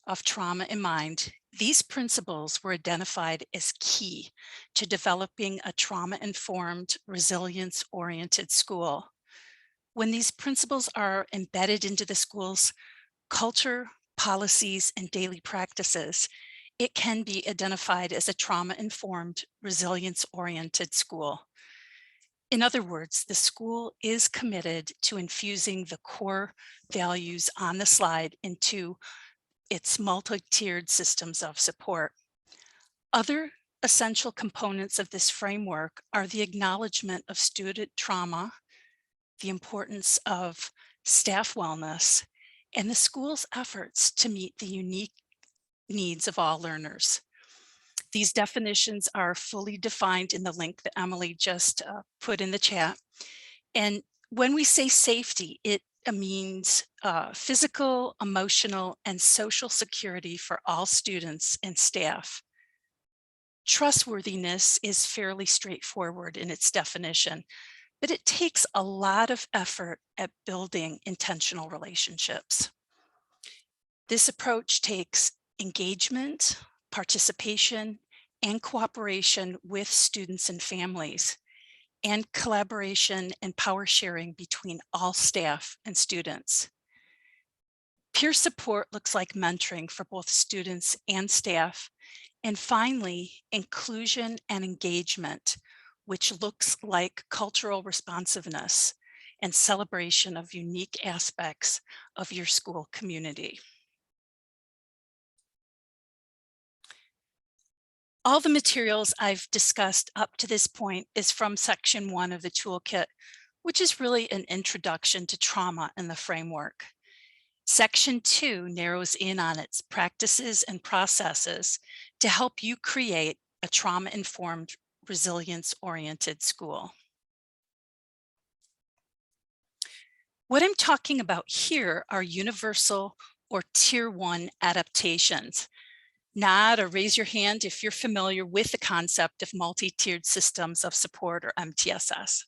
of trauma in mind, these principles were identified as key to developing a trauma-informed, resilience-oriented school. When these principles are embedded into the school's culture, policies, and daily practices, it can be identified as a trauma-informed, resilience-oriented school. In other words, the school is committed to infusing the core values on the slide into its multi-tiered systems of support. Other essential components of this framework are the acknowledgement of student trauma, the importance of staff wellness, and the school's efforts to meet the unique needs of all learners. These definitions are fully defined in the link that Emily just put in the chat. And when we say safety, it means physical, emotional, and social security for all students and staff. Trustworthiness is fairly straightforward in its definition, but it takes a lot of effort at building intentional relationships. This approach takes engagement, participation, and cooperation with students and families, and collaboration and power sharing between all staff and students. Peer support looks like mentoring for both students and staff. And finally, inclusion and engagement, which looks like cultural responsiveness and celebration of unique aspects of your school community. All the materials I've discussed up to this point is from section 1 of the toolkit, which is really an introduction to trauma and the framework. Section 2 narrows in on its practices and processes to help you create a trauma-informed, resilience-oriented school. What I'm talking about here are universal or tier 1 adaptations. Nod or raise your hand if you're familiar with the concept of multi-tiered systems of support, or MTSS.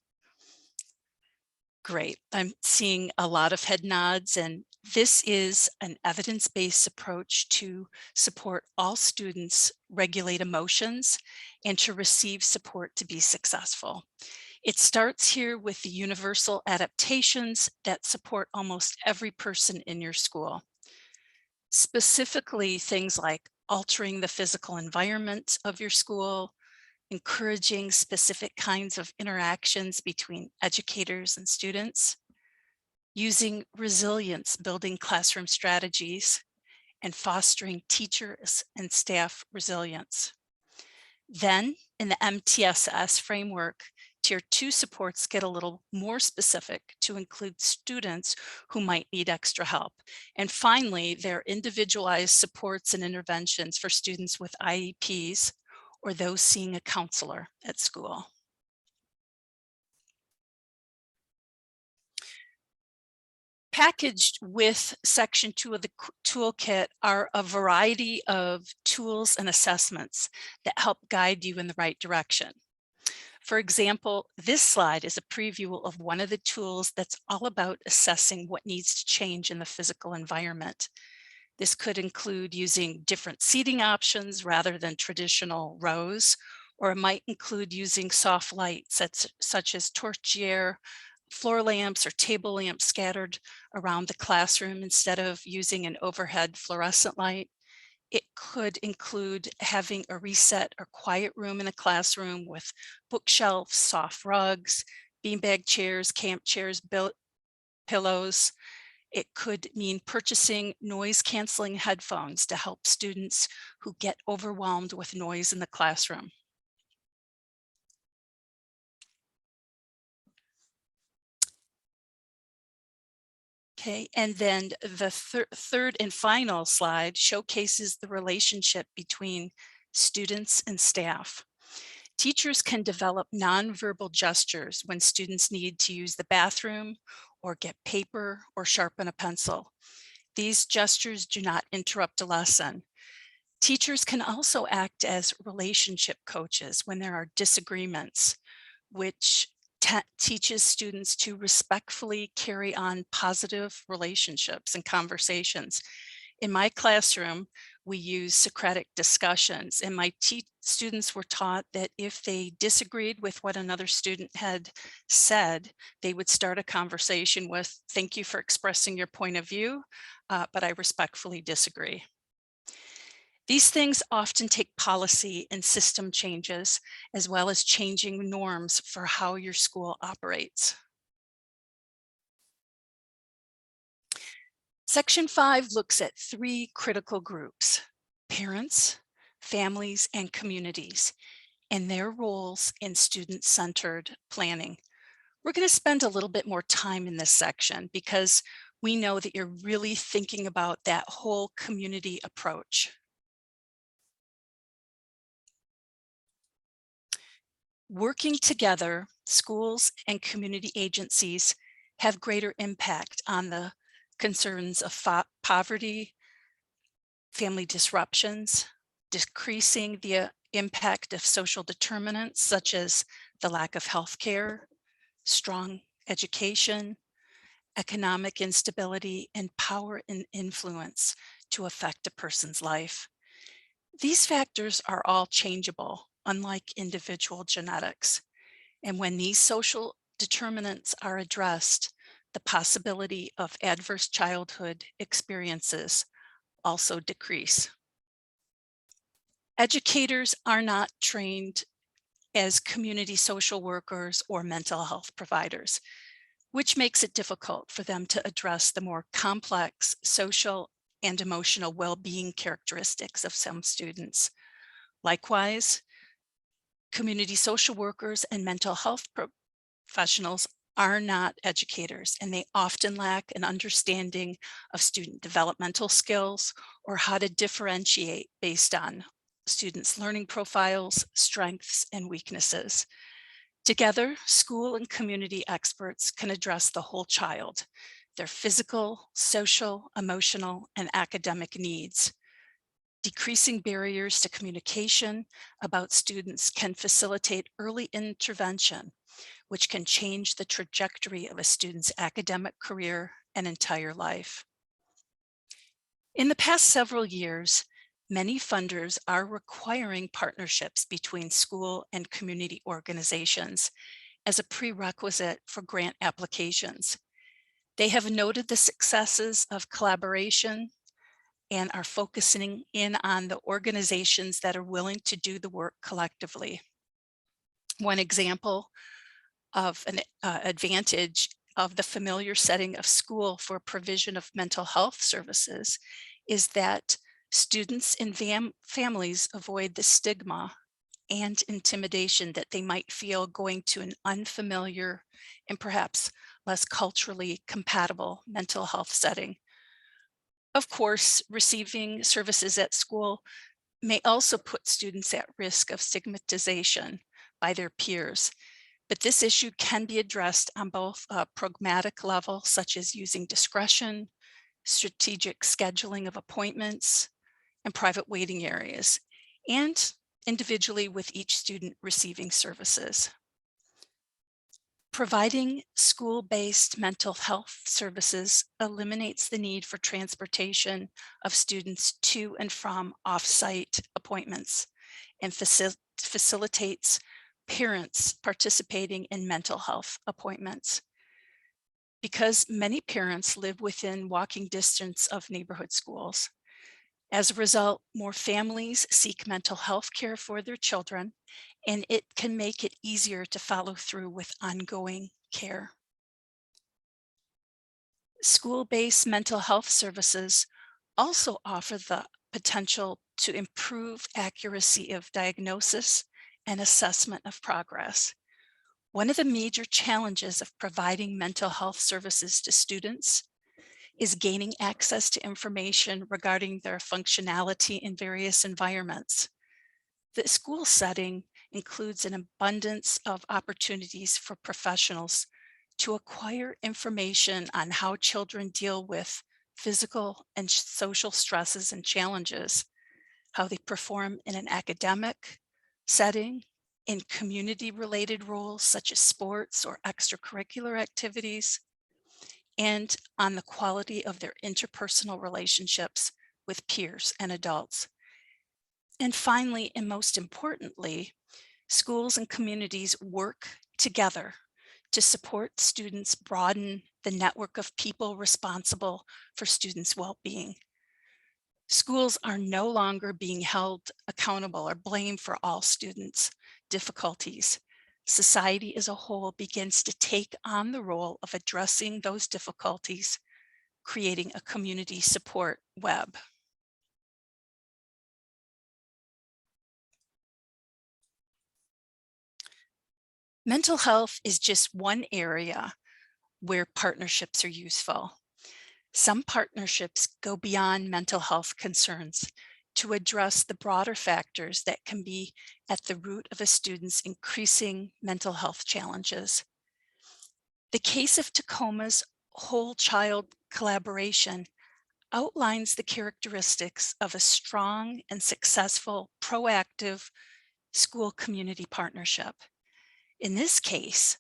Great, I'm seeing a lot of head nods, and this is an evidence-based approach to support all students regulate emotions and to receive support to be successful. It starts here with the universal adaptations that support almost every person in your school. Specifically, things like altering the physical environment of your school, encouraging specific kinds of interactions between educators and students, using resilience building classroom strategies, and fostering teachers and staff resilience. Then, in the MTSS framework, Tier 2 supports get a little more specific to include students who might need extra help. And finally, there are individualized supports and interventions for students with IEPs or those seeing a counselor at school. Packaged with Section 2 of the toolkit are a variety of tools and assessments that help guide you in the right direction. For example, this slide is a preview of one of the tools that's all about assessing what needs to change in the physical environment. This could include using different seating options rather than traditional rows, or it might include using soft lights such as torchiere, floor lamps, or table lamps scattered around the classroom instead of using an overhead fluorescent light. It could include having a reset or quiet room in a classroom with bookshelves, soft rugs, beanbag chairs, camp chairs, pillows. It could mean purchasing noise canceling headphones to help students who get overwhelmed with noise in the classroom. Okay, and then the third and final slide showcases the relationship between students and staff. Teachers can develop nonverbal gestures when students need to use the bathroom or get paper or sharpen a pencil. These gestures do not interrupt a lesson. Teachers can also act as relationship coaches when there are disagreements, which teaches students to respectfully carry on positive relationships and conversations. In my classroom, we use Socratic discussions, and my students were taught that if they disagreed with what another student had said, they would start a conversation with, "Thank you for expressing your point of view, but I respectfully disagree." These things often take policy and system changes, as well as changing norms for how your school operates. Section 5 looks at 3 critical groups: parents, families, and communities, and their roles in student-centered planning. We're going to spend a little bit more time in this section because we know that you're really thinking about that whole community approach. Working together, schools and community agencies have greater impact on the concerns of poverty, family disruptions, decreasing the impact of social determinants such as the lack of health care, strong education, economic instability, and power and influence to affect a person's life. These factors are all changeable, unlike individual genetics. And when these social determinants are addressed, the possibility of adverse childhood experiences also decrease. Educators are not trained as community social workers or mental health providers, which makes it difficult for them to address the more complex social and emotional well-being characteristics of some students. Likewise, community social workers and mental health professionals are not educators, and they often lack an understanding of student developmental skills or how to differentiate based on students' learning profiles, strengths, and weaknesses. Together, school and community experts can address the whole child, their physical, social, emotional, and academic needs. Decreasing barriers to communication about students can facilitate early intervention, which can change the trajectory of a student's academic career and entire life. In the past several years, many funders are requiring partnerships between school and community organizations as a prerequisite for grant applications. They have noted the successes of collaboration and are focusing in on the organizations that are willing to do the work collectively. One example of an advantage of the familiar setting of school for provision of mental health services is that students and families avoid the stigma and intimidation that they might feel going to an unfamiliar and perhaps less culturally compatible mental health setting. Of course, receiving services at school may also put students at risk of stigmatization by their peers, but this issue can be addressed on both a pragmatic level, such as using discretion, strategic scheduling of appointments, and private waiting areas, and individually with each student receiving services. Providing school-based mental health services eliminates the need for transportation of students to and from off-site appointments and facilitates parents participating in mental health appointments. Because many parents live within walking distance of neighborhood schools, as a result, more families seek mental health care for their children, and it can make it easier to follow through with ongoing care. School-based mental health services also offer the potential to improve accuracy of diagnosis and assessment of progress. One of the major challenges of providing mental health services to students is gaining access to information regarding their functionality in various environments. The school setting includes an abundance of opportunities for professionals to acquire information on how children deal with physical and social stresses and challenges, how they perform in an academic setting, in community-related roles such as sports or extracurricular activities, and on the quality of their interpersonal relationships with peers and adults. And finally, and most importantly, schools and communities work together to support students broaden the network of people responsible for students' well-being. Schools are no longer being held accountable or blamed for all students' difficulties. Society as a whole begins to take on the role of addressing those difficulties, creating a community support web. Mental health is just one area where partnerships are useful. Some partnerships go beyond mental health concerns to address the broader factors that can be at the root of a student's increasing mental health challenges. The case of Tacoma's whole child collaboration outlines the characteristics of a strong and successful proactive school community partnership. In this case,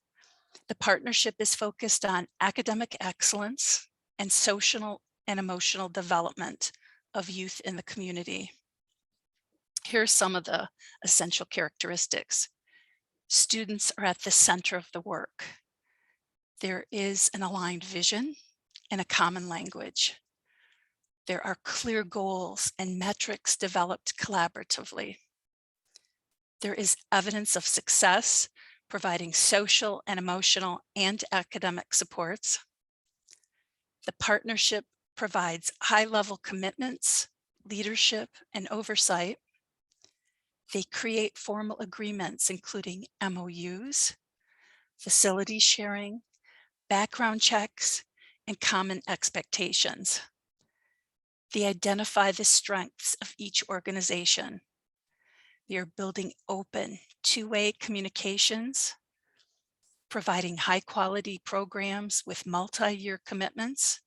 the partnership is focused on academic excellence and social and emotional development of youth in the community. Here are some of the essential characteristics. Students are at the center of the work. There is an aligned vision and a common language. There are clear goals and metrics developed collaboratively. There is evidence of success, providing social and emotional and academic supports. The partnership provides high-level commitments, leadership, and oversight. They create formal agreements, including MOUs, facility sharing, background checks, and common expectations. They identify the strengths of each organization. They are building open, two-way communications, providing high-quality programs with multi-year commitments,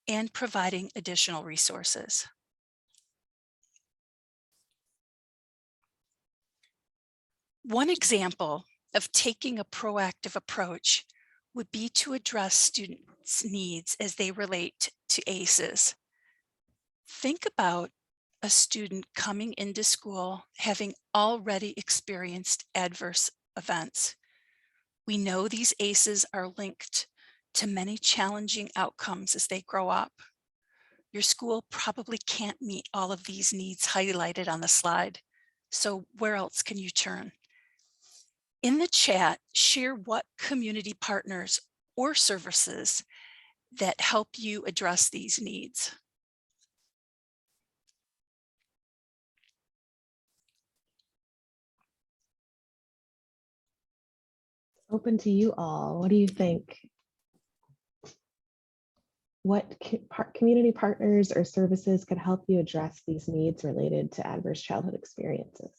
and providing additional resources. One example of taking a proactive approach would be to address students' needs as they relate to ACEs. Think about a student coming into school having already experienced adverse events. We know these ACEs are linked to many challenging outcomes as they grow up. Your school probably can't meet all of these needs highlighted on the slide. So where else can you turn? In the chat, share what community partners or services that help you address these needs. Open to you all. What do you think? What community partners or services could help you address these needs related to adverse childhood experiences?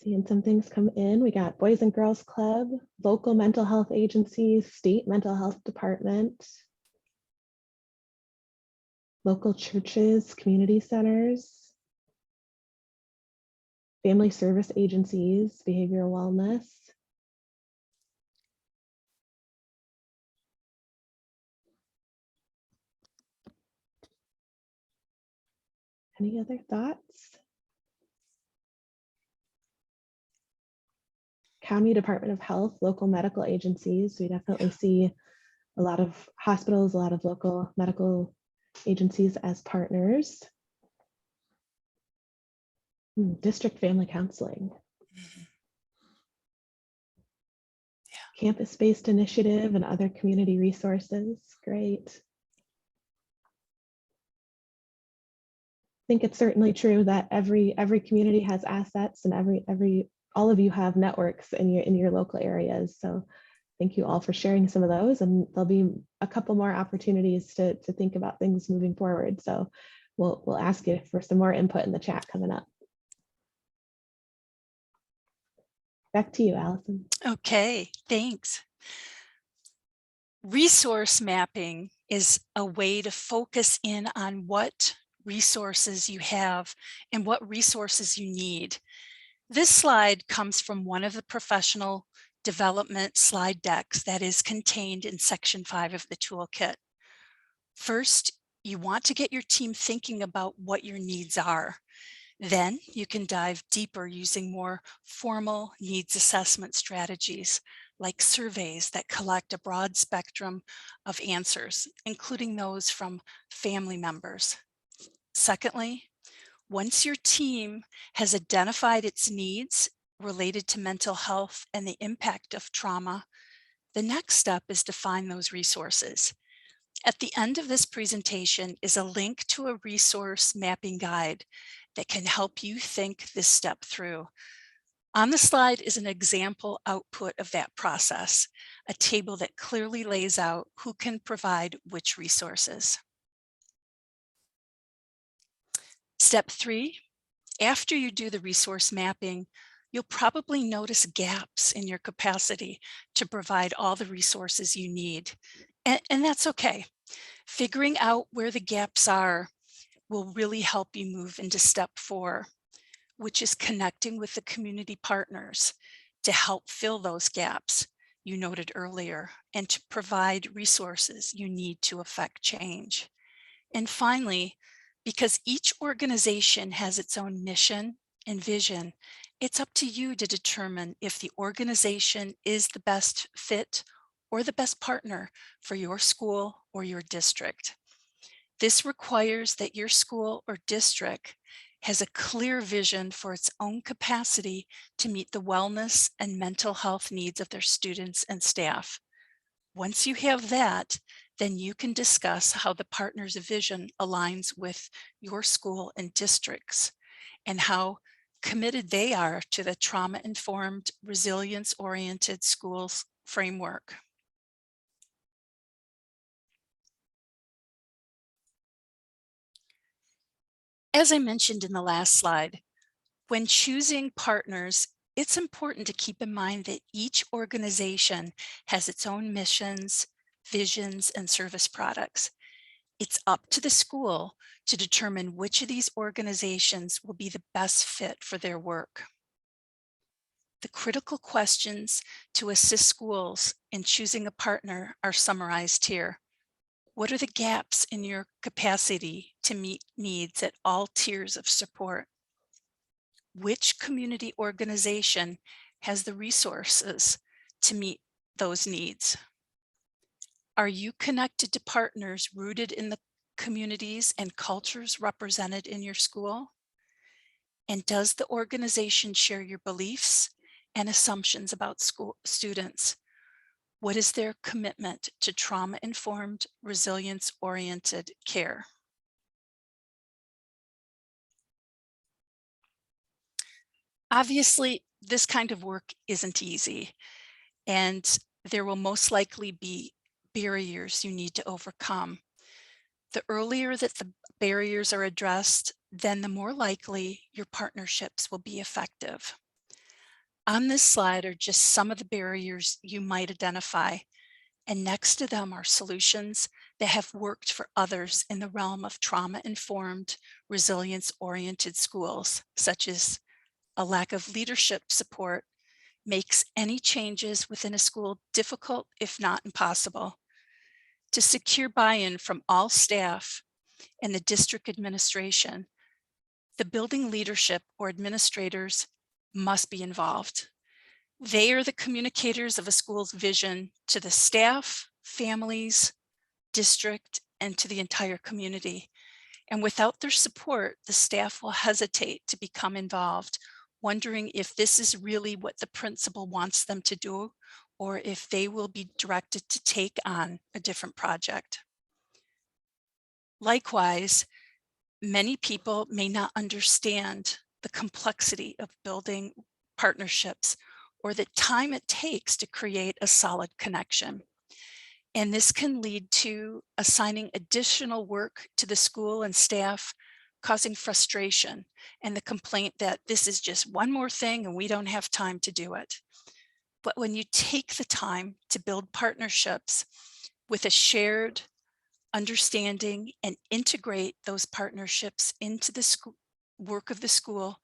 Seeing some things come in. We got Boys and Girls Club, local mental health agencies, state mental health department, local churches, community centers, family service agencies, behavioral wellness. Any other thoughts? County Department of Health, local medical agencies. We definitely see a lot of hospitals, a lot of local medical agencies as partners. District family counseling. Campus-based initiative and other community resources. Great. I think it's certainly true that every community has assets, and all of you have networks in your local areas. So thank you all for sharing some of those, and there'll be a couple more opportunities to think about things moving forward. So we'll ask you for some more input in the chat coming up. Back to you, Allison. Okay, thanks. Resource mapping is a way to focus in on what resources you have and what resources you need. This slide comes from one of the professional development slide decks that is contained in section 5 of the toolkit. First, you want to get your team thinking about what your needs are. Then you can dive deeper using more formal needs assessment strategies, like surveys that collect a broad spectrum of answers, including those from family members. Secondly, once your team has identified its needs related to mental health and the impact of trauma, the next step is to find those resources. At the end of this presentation is a link to a resource mapping guide that can help you think this step through. On the slide is an example output of that process, a table that clearly lays out who can provide which resources. Step 3, after you do the resource mapping, you'll probably notice gaps in your capacity to provide all the resources you need. And that's okay. Figuring out where the gaps are will really help you move into step 4, which is connecting with the community partners to help fill those gaps you noted earlier and to provide resources you need to affect change. And finally, because each organization has its own mission and vision, it's up to you to determine if the organization is the best fit or the best partner for your school or your district. This requires that your school or district has a clear vision for its own capacity to meet the wellness and mental health needs of their students and staff. Once you have that, then you can discuss how the partner's vision aligns with your school and districts and how committed they are to the trauma-informed, resilience-oriented schools framework. As I mentioned in the last slide, when choosing partners, it's important to keep in mind that each organization has its own missions, visions, and service products. It's up to the school to determine which of these organizations will be the best fit for their work. The critical questions to assist schools in choosing a partner are summarized here. What are the gaps in your capacity to meet needs at all tiers of support? Which community organization has the resources to meet those needs? Are you connected to partners rooted in the communities and cultures represented in your school? And does the organization share your beliefs and assumptions about school students? What is their commitment to trauma-informed, resilience-oriented care? Obviously, this kind of work isn't easy, and there will most likely be barriers you need to overcome. The earlier that the barriers are addressed, then the more likely your partnerships will be effective. On this slide are just some of the barriers you might identify, and next to them are solutions that have worked for others in the realm of trauma-informed, resilience-oriented schools, such as a lack of leadership support makes any changes within a school difficult, if not impossible. To secure buy-in from all staff and the district administration, the building leadership or administrators must be involved. They are the communicators of a school's vision to the staff, families, district, and to the entire community. And without their support, the staff will hesitate to become involved, wondering if this is really what the principal wants them to do, or if they will be directed to take on a different project. Likewise, many people may not understand the complexity of building partnerships or the time it takes to create a solid connection. And this can lead to assigning additional work to the school and staff, causing frustration and the complaint that this is just one more thing and we don't have time to do it. But when you take the time to build partnerships with a shared understanding and integrate those partnerships into the work of the school,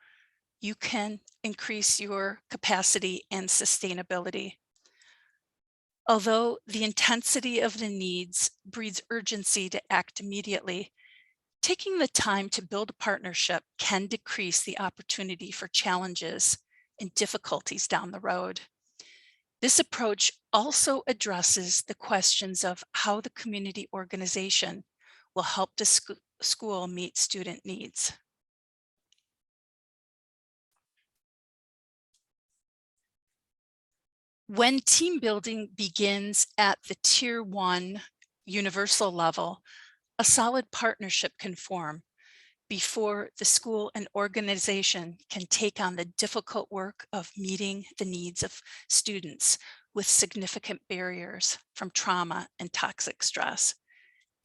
you can increase your capacity and sustainability. Although the intensity of the needs breeds urgency to act immediately, taking the time to build a partnership can decrease the opportunity for challenges and difficulties down the road. This approach also addresses the questions of how the community organization will help the school meet student needs. When team building begins at the Tier 1 universal level, a solid partnership can form before the school and organization can take on the difficult work of meeting the needs of students with significant barriers from trauma and toxic stress.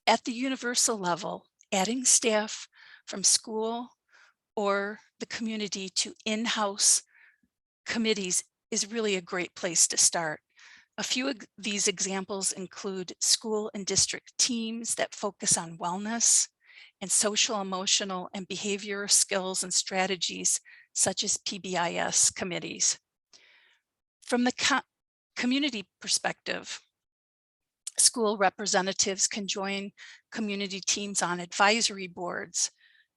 At the universal level, adding staff from school or the community to in-house committees is really a great place to start. A few of these examples include school and district teams that focus on wellness and social, emotional, and behavioral skills and strategies, such as PBIS committees. From the community perspective, school representatives can join community teams on advisory boards,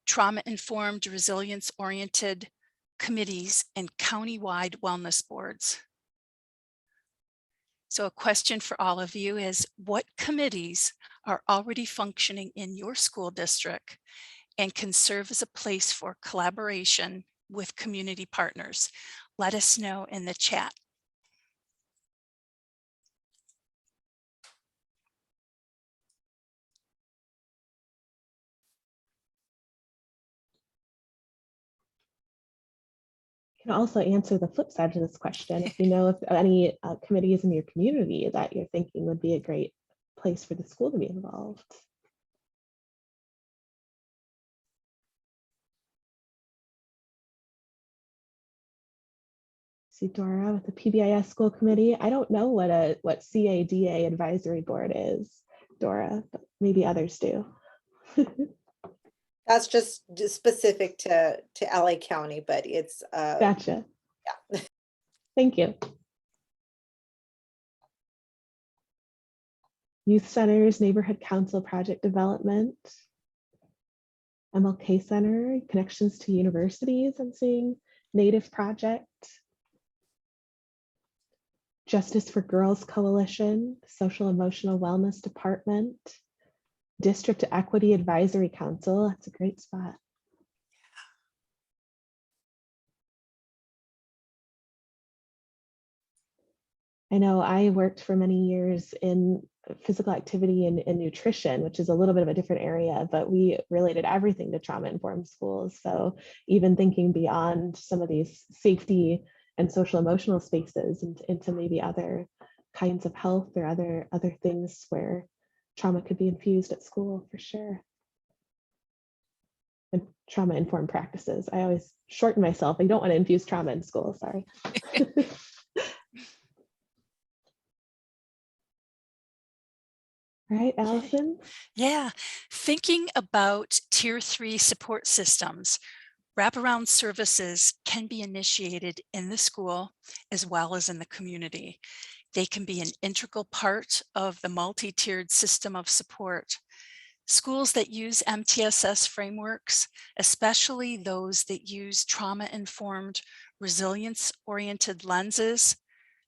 trauma-informed, resilience-oriented committees, and county-wide wellness boards. So a question for all of you is, what committees are already functioning in your school district and can serve as a place for collaboration with community partners? Let us know in the chat. Can also answer the flip side to this question. If you know if any committees in your community that you're thinking would be a great place for the school to be involved. See Dora with the PBIS school committee. I don't know what CADA advisory board is, Dora, but maybe others do. That's just specific to LA County, but it's Gotcha. Yeah. Thank you. Youth centers, neighborhood council project development, MLK Center, connections to universities. I'm seeing Native Project, Justice for Girls Coalition, Social Emotional Wellness Department, District Equity Advisory Council. That's a great spot. I know I worked for many years in physical activity and nutrition, which is a little bit of a different area, but we related everything to trauma-informed schools. So even thinking beyond some of these safety and social emotional spaces into maybe other kinds of health or other things where trauma could be infused at school, for sure. And trauma-informed practices. I always shorten myself. I don't want to infuse trauma in school, sorry. Right, Allison? Yeah, thinking about Tier 3 support systems, wraparound services can be initiated in the school as well as in the community. They can be an integral part of the multi-tiered system of support. Schools that use MTSS frameworks, especially those that use trauma-informed, resilience-oriented lenses,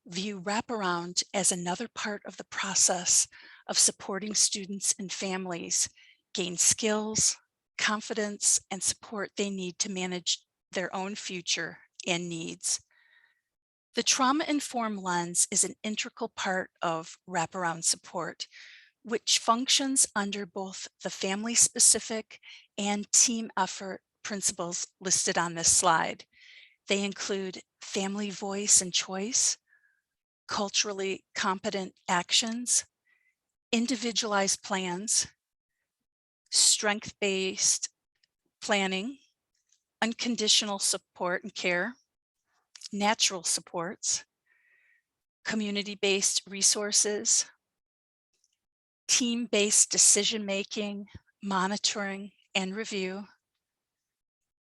view wraparound as another part of the process of supporting students and families gain skills, confidence, and support they need to manage their own future and needs. The trauma-informed lens is an integral part of wraparound support, which functions under both the family-specific and team effort principles listed on this slide. They include family voice and choice, culturally competent actions, individualized plans, strength-based planning, unconditional support and care, natural supports, community-based resources, team-based decision-making, monitoring and review,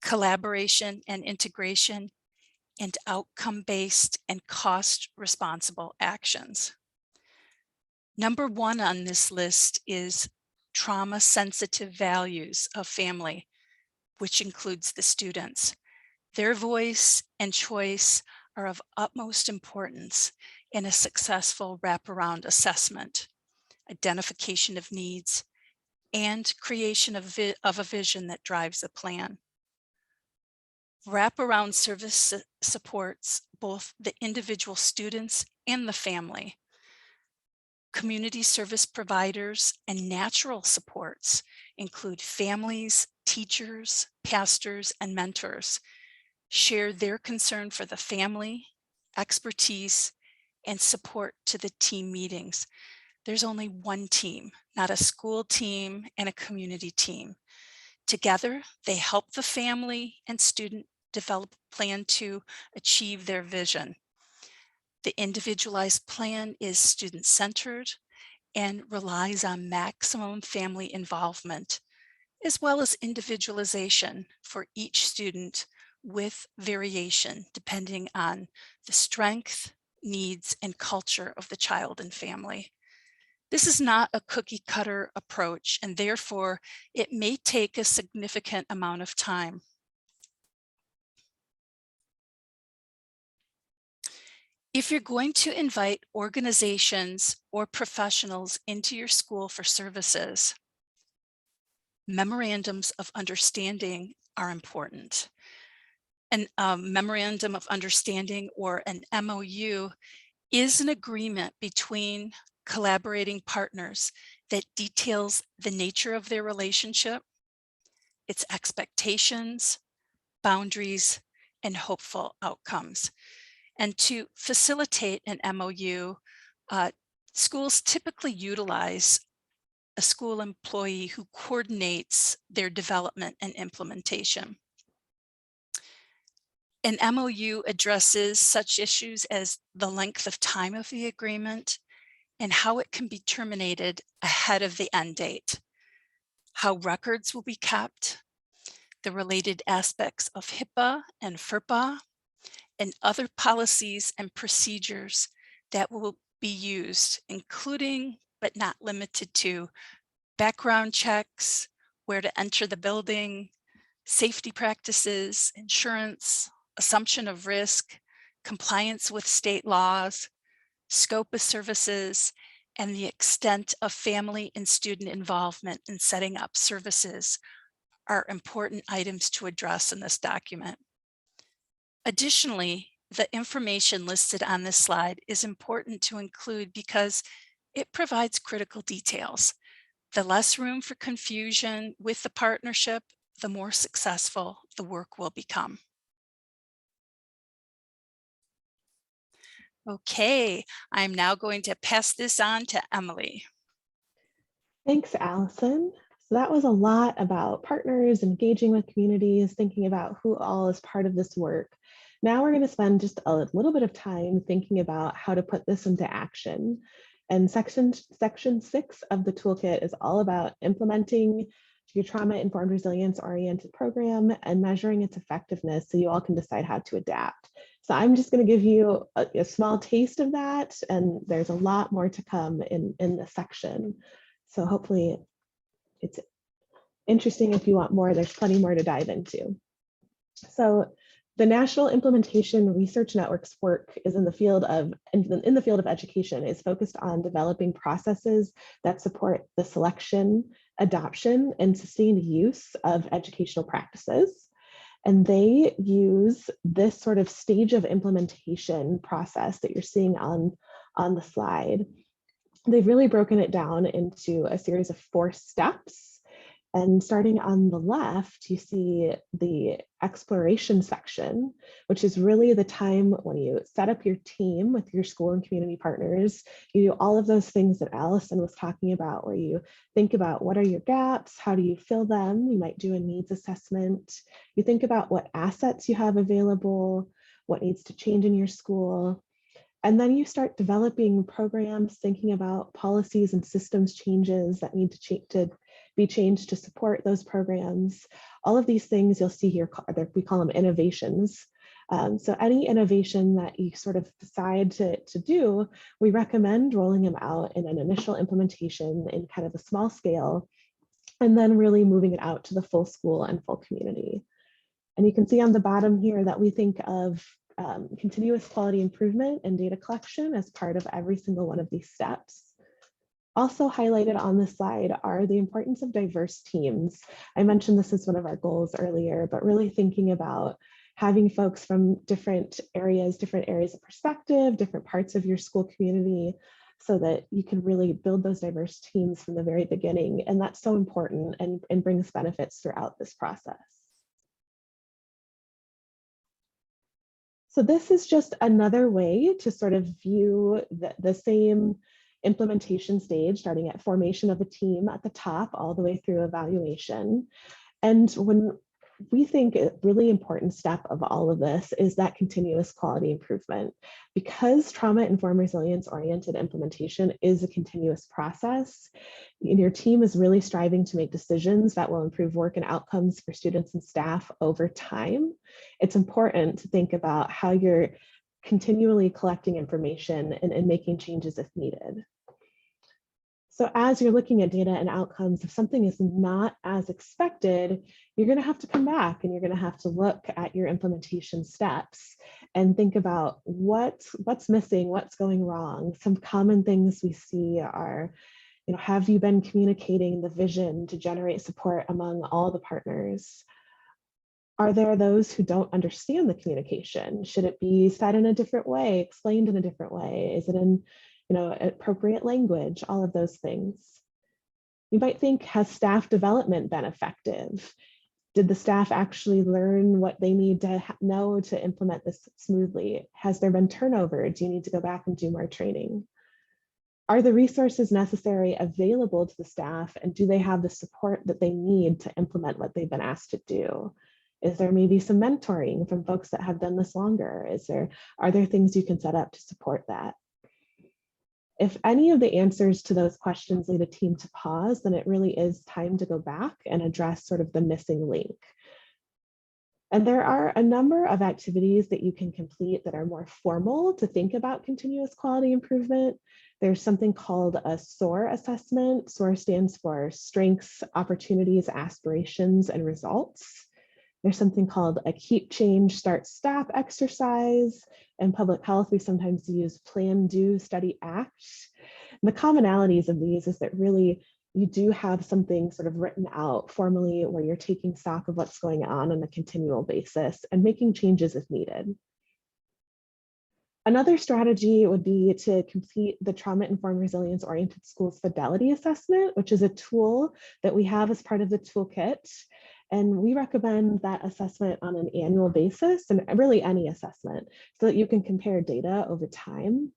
collaboration and integration, and outcome-based and cost-responsible actions. Number 1 on this list is trauma-sensitive values of family, which includes the students. Their voice and choice are of utmost importance in a successful wraparound assessment, identification of needs, and creation of a vision that drives the plan. Wraparound service supports both the individual students and the family. Community service providers and natural supports include families, teachers, pastors, and mentors. Share their concern for the family, expertise, and support to the team meetings. There's only one team, not a school team and a community team. Together, they help the family and student develop a plan to achieve their vision. The individualized plan is student-centered and relies on maximum family involvement, as well as individualization for each student with variation depending on the strength, needs, and culture of the child and family. This is not a cookie cutter approach, and therefore it may take a significant amount of time. If you're going to invite organizations or professionals into your school for services, memorandums of understanding are important. An memorandum of understanding, or an MOU, is an agreement between collaborating partners that details the nature of their relationship, its expectations, boundaries, and hopeful outcomes. And to facilitate an MOU, schools typically utilize a school employee who coordinates their development and implementation. An MOU addresses such issues as the length of time of the agreement and how it can be terminated ahead of the end date, how records will be kept, the related aspects of HIPAA and FERPA, and other policies and procedures that will be used, including but not limited to background checks, where to enter the building, safety practices, insurance, assumption of risk, compliance with state laws, scope of services, and the extent of family and student involvement in setting up services are important items to address in this document. Additionally, The information listed on this slide is important to include because it provides critical details. The less room for confusion with the partnership, the more successful the work will become. Okay, I'm now going to pass this on to Emily. Thanks, Allison. So that was a lot about partners, engaging with communities, thinking about who all is part of this work. Now we're going to spend just a little bit of time thinking about how to put this into action. And section 6 of the toolkit is all about implementing your trauma-informed resilience-oriented program and measuring its effectiveness so you all can decide how to adapt. So I'm just going to give you a small taste of that, and there's a lot more to come in this section. So hopefully it's interesting. If you want more, there's plenty more to dive into. So the National Implementation Research Network's work is in the field of education, is focused on developing processes that support the selection, adoption, and sustained use of educational practices. And they use this sort of stage of implementation process that you're seeing on the slide. They've really broken it down into a series of 4 steps. And starting on the left, you see the exploration section, which is really the time when you set up your team with your school and community partners. You do all of those things that Allison was talking about, where you think about what are your gaps, how do you fill them? You might do a needs assessment. You think about what assets you have available, what needs to change in your school. And then you start developing programs, thinking about policies and systems changes that need to be changed to support those programs. All of these things you'll see here, we call them innovations. So any innovation that you sort of decide to do, we recommend rolling them out in an initial implementation in kind of a small scale, and then really moving it out to the full school and full community. And you can see on the bottom here that we think of continuous quality improvement and data collection as part of every single one of these steps. Also highlighted on this slide are the importance of diverse teams. I mentioned this as one of our goals earlier, but really thinking about having folks from different areas of perspective, different parts of your school community, so that you can really build those diverse teams from the very beginning. And that's so important and brings benefits throughout this process. So this is just another way to sort of view the same implementation stage, starting at formation of a team at the top, all the way through evaluation. And when we think a really important step of all of this is that continuous quality improvement. Because trauma-informed resilience-oriented implementation is a continuous process, and your team is really striving to make decisions that will improve work and outcomes for students and staff over time. It's important to think about how you're continually collecting information and making changes if needed. So as you're looking at data and outcomes, if something is not as expected, you're going to have to come back and you're going to have to look at your implementation steps and think about what's missing, what's going wrong. Some common things we see are, have you been communicating the vision to generate support among all the partners? Are there those who don't understand the communication? Should it be said in a different way, explained in a different way? Is it in appropriate language, all of those things. You might think, has staff development been effective? Did the staff actually learn what they need to know to implement this smoothly? Has there been turnover? Do you need to go back and do more training? Are the resources necessary available to the staff, and do they have the support that they need to implement what they've been asked to do? Is there maybe some mentoring from folks that have done this longer? Are there things you can set up to support that? If any of the answers to those questions lead a team to pause, then it really is time to go back and address sort of the missing link. And there are a number of activities that you can complete that are more formal to think about continuous quality improvement. There's something called a SOAR assessment. SOAR stands for Strengths, Opportunities, Aspirations, and Results. There's something called a Keep, Change, Start, Stop exercise. In public health, we sometimes use Plan, Do, Study, Act. And the commonalities of these is that really you do have something sort of written out formally where you're taking stock of what's going on a continual basis and making changes if needed. Another strategy would be to complete the Trauma-Informed Resilience-Oriented Schools Fidelity Assessment, which is a tool that we have as part of the toolkit. And we recommend that assessment on an annual basis, and really any assessment, so that you can compare data over time.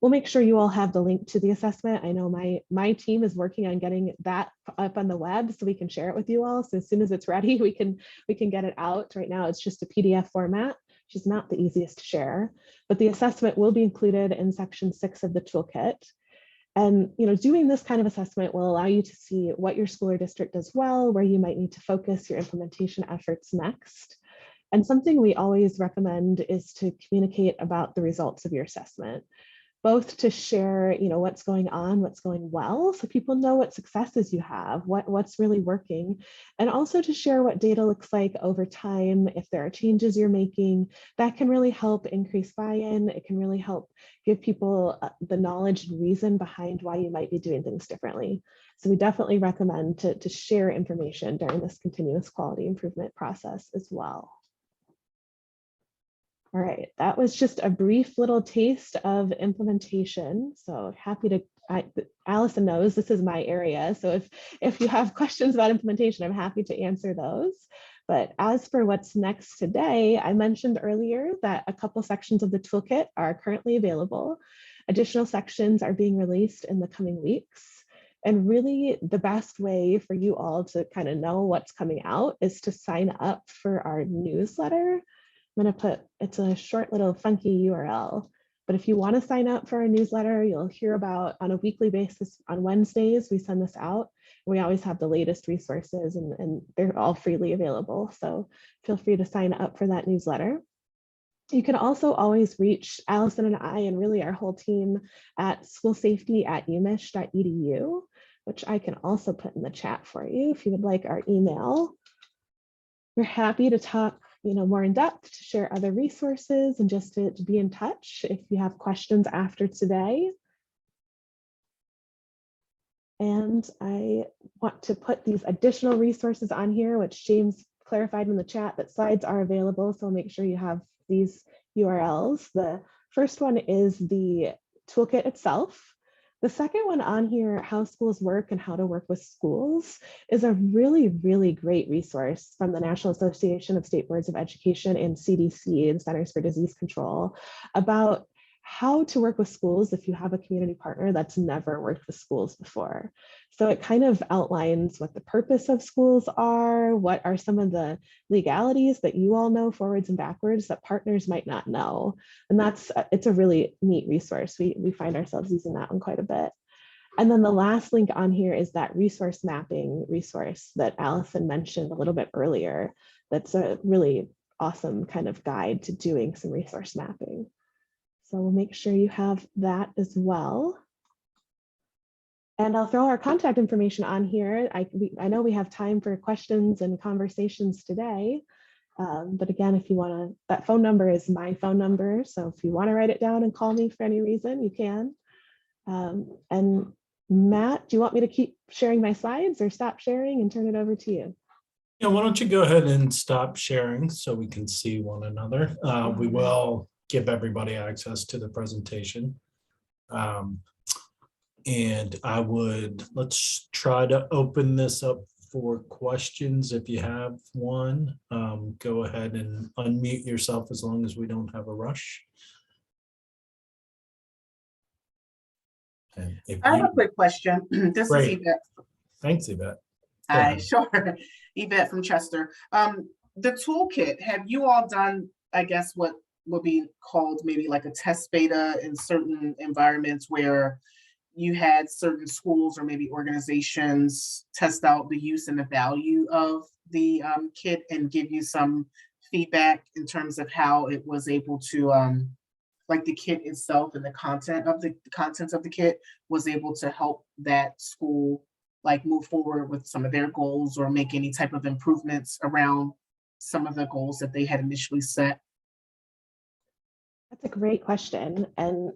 We'll make sure you all have the link to the assessment. I know my team is working on getting that up on the web so we can share it with you all. So as soon as it's ready, we can get it out. Right now, it's just a PDF format, which is not the easiest to share, but the assessment will be included in section 6 of the toolkit. And doing this kind of assessment will allow you to see what your school or district does well, where you might need to focus your implementation efforts next. And something we always recommend is to communicate about the results of your assessment, both to share, what's going on, what's going well, so people know what successes you have, what's really working, and also to share what data looks like over time. If there are changes you're making, that can really help increase buy-in. It can really help give people the knowledge and reason behind why you might be doing things differently. So we definitely recommend to share information during this continuous quality improvement process as well. All right, that was just a brief little taste of implementation. So happy to, Allison knows this is my area. So if you have questions about implementation, I'm happy to answer those. But as for what's next today, I mentioned earlier that a couple sections of the toolkit are currently available. Additional sections are being released in the coming weeks. And really the best way for you all to kind of know what's coming out is to sign up for our newsletter. I'm going to put, it's a short little funky URL, but if you want to sign up for our newsletter, you'll hear about on a weekly basis on Wednesdays, we send this out. We always have the latest resources and they're all freely available. So feel free to sign up for that newsletter. You can also always reach Allison and I and really our whole team at schoolsafety@umich.edu, which I can also put in the chat for you if you would like our email. We're happy to talk more in depth, to share other resources, and just to be in touch if you have questions after today. And I want to put these additional resources on here, which James clarified in the chat that slides are available. So make sure you have these URLs. The first one is the toolkit itself. The second one on here, How Schools Work and How to Work with Schools, is a really, really great resource from the National Association of State Boards of Education and CDC, and Centers for Disease Control, about how to work with schools if you have a community partner that's never worked with schools before. So it kind of outlines what the purpose of schools are, what are some of the legalities that you all know forwards and backwards that partners might not know. And it's a really neat resource. We find ourselves using that one quite a bit. And then the last link on here is that resource mapping resource that Allison mentioned a little bit earlier. That's a really awesome kind of guide to doing some resource mapping. So we'll make sure you have that as well. And I'll throw our contact information on here. I know we have time for questions and conversations today. But again, if you want to, that phone number is my phone number. So if you want to write it down and call me for any reason, you can. And Matt, do you want me to keep sharing my slides or stop sharing and turn it over to you? Yeah, why don't you go ahead and stop sharing so we can see one another. We will give everybody access to the presentation. And let's try to open this up for questions. If you have one, go ahead and unmute yourself as long as we don't have a rush. And I have a quick question. This is Yvette. Thanks, Yvette. Hi, sure. Yvette from Chester. The toolkit, have you all done, I guess, what would be called maybe like a test beta in certain environments where you had certain schools or maybe organizations test out the use and the value of the kit and give you some feedback in terms of how it was able to, like the kit itself and the contents of the kit was able to help that school like move forward with some of their goals or make any type of improvements around some of the goals that they had initially set? That's a great question. And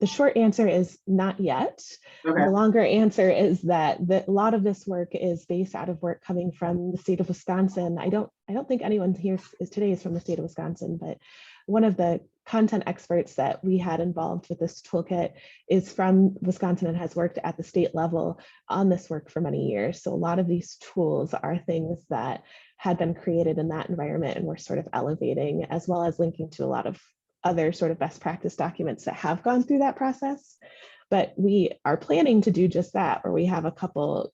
The short answer is not yet. Okay. The longer answer is that a lot of this work is based out of work coming from the state of Wisconsin. I don't think anyone here today is from the state of Wisconsin, but one of the content experts that we had involved with this toolkit is from Wisconsin and has worked at the state level on this work for many years. So a lot of these tools are things that had been created in that environment and we're sort of elevating, as well as linking to a lot of other sort of best practice documents that have gone through that process. But we are planning to do just that, where we have a couple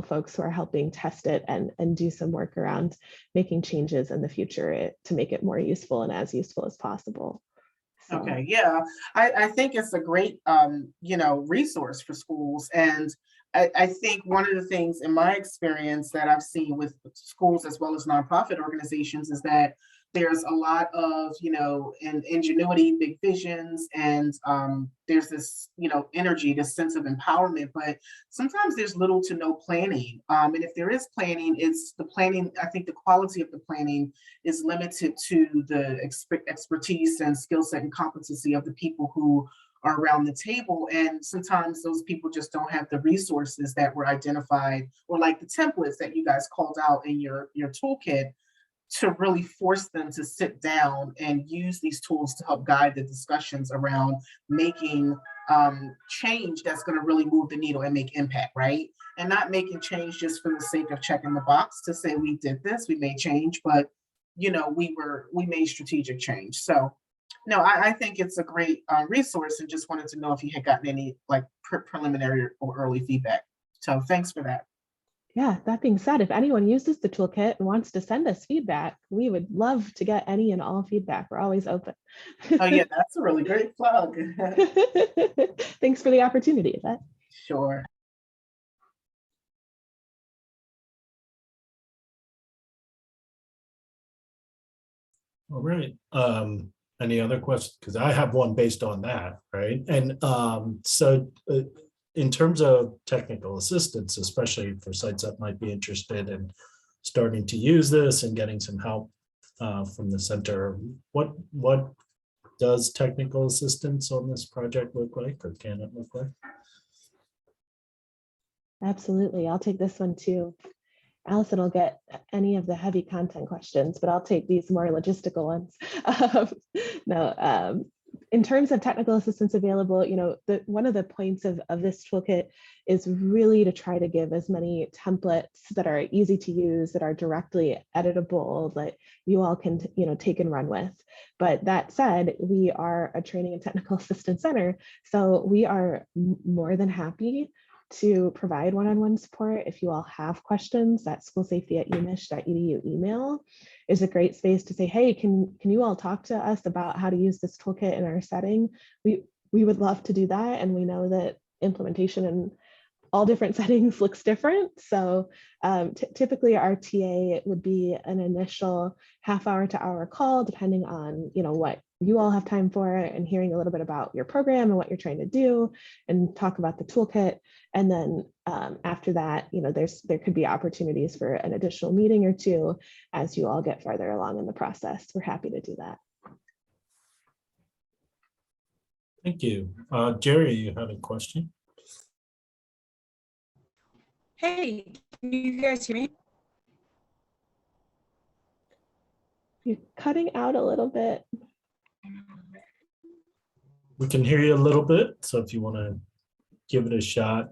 folks who are helping test it and do some work around making changes in the future to make it more useful and as useful as possible. So. Okay, yeah, I think it's a great resource for schools. And I think one of the things in my experience that I've seen with schools as well as nonprofit organizations is that there's a lot of, and ingenuity, big visions, and there's this, energy, this sense of empowerment, but sometimes there's little to no planning. And if there is planning, I think the quality of the planning is limited to the expertise and skill set and competency of the people who are around the table. And sometimes those people just don't have the resources that were identified, or like the templates that you guys called out in your toolkit, to really force them to sit down and use these tools to help guide the discussions around making change that's going to really move the needle and make impact, right? And not making change just for the sake of checking the box to say we did this, we made change, but we made strategic change. So no, I think it's a great resource, and just wanted to know if you had gotten any like preliminary or early feedback. So thanks for that. Yeah, that being said, if anyone uses the toolkit and wants to send us feedback, we would love to get any and all feedback. We're always open. Oh yeah, that's a really great plug. Thanks for the opportunity, Yvette. Sure. All right. Any other questions? Because I have one based on that, right? And in terms of technical assistance, especially for sites that might be interested in starting to use this and getting some help from the center, what does technical assistance on this project look like, or can it look like? Absolutely. I'll take this one too. Allison will get any of the heavy content questions, but I'll take these more logistical ones. In terms of technical assistance available, one of the points of this toolkit is really to try to give as many templates that are easy to use, that are directly editable, that you all can take and run with. But that said, we are a training and technical assistance center, so we are more than happy to provide one-on-one support. If you all have questions, that schoolsafety@umich.edu email is a great space to say, hey, can you all talk to us about how to use this toolkit in our setting? We would love to do that. And we know that implementation in all different settings looks different. So typically our TA would be an initial half-hour to hour call, depending on what you all have time for, and hearing a little bit about your program and what you're trying to do, and talk about the toolkit. And then after that, there could be opportunities for an additional meeting or two as you all get farther along in the process. We're happy to do that. Thank you. Jerry, you had a question? Hey, can you guys hear me? You're cutting out a little bit. We can hear you a little bit, so if you want to give it a shot,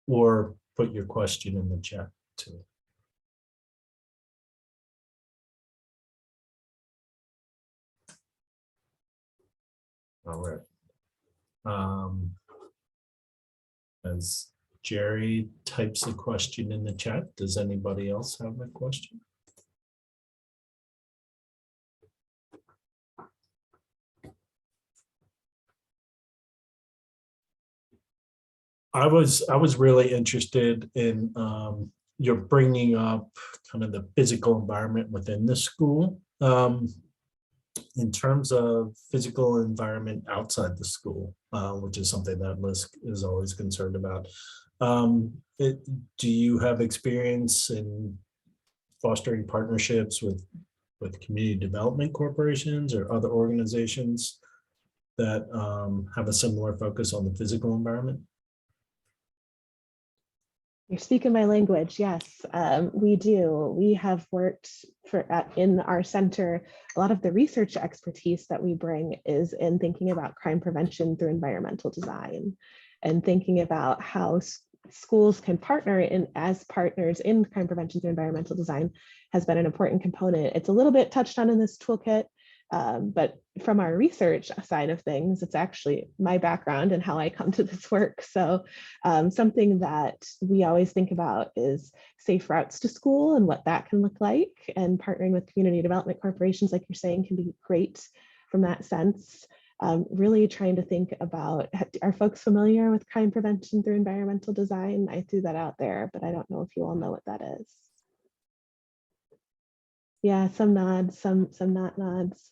or put your question in the chat too. All right. As Jerry types a question in the chat, does anybody else have a question? I was really interested in you're bringing up kind of the physical environment within the school. In terms of physical environment outside the school, which is something that LISC is always concerned about. Do you have experience in fostering partnerships with community development corporations or other organizations that have a similar focus on the physical environment? You're speaking my language. Yes, we do. We have worked in our center. A lot of the research expertise that we bring is in thinking about crime prevention through environmental design and thinking about how schools can partner as partners in crime prevention through environmental design has been an important component. It's a little bit touched on in this toolkit, but from our research side of things, it's actually my background and how I come to this work. So something that we always think about is safe routes to school and what that can look like, and partnering with community development corporations, like you're saying, can be great from that sense. Really trying to think about, are folks familiar with crime prevention through environmental design? I threw that out there, but I don't know if you all know what that is. Yeah, some nods, some not nods.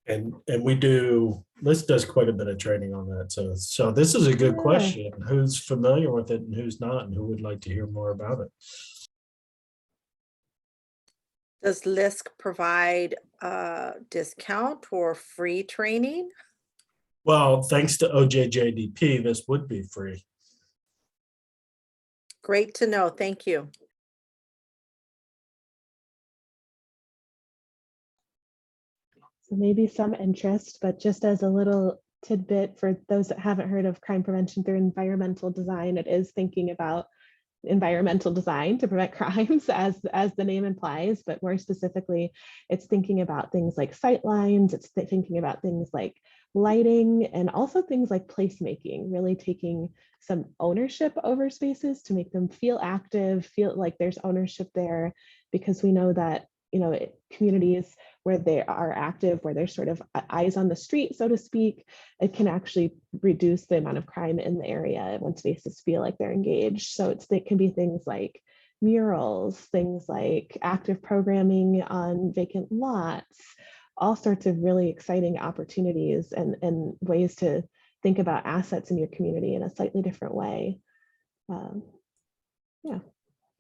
And we do, LISC does quite a bit of training on that. So this is a good question. Who's familiar with it and who's not, and who would like to hear more about it? Does LISC provide a discount or free training? Well, thanks to OJJDP, this would be free. Great to know. Thank you. So maybe some interest, but just as a little tidbit for those that haven't heard of crime prevention through environmental design, it is thinking about environmental design to prevent crimes, as the name implies, but more specifically, it's thinking about things like sight lines, it's thinking about things like lighting, and also things like placemaking, really taking some ownership over spaces to make them feel active, feel like there's ownership there, because we know that, you know, communities where they are active, where there's sort of eyes on the street, so to speak, it can actually reduce the amount of crime in the area when spaces feel like they're engaged. So it can be things like murals, things like active programming on vacant lots, all sorts of really exciting opportunities and ways to think about assets in your community in a slightly different way.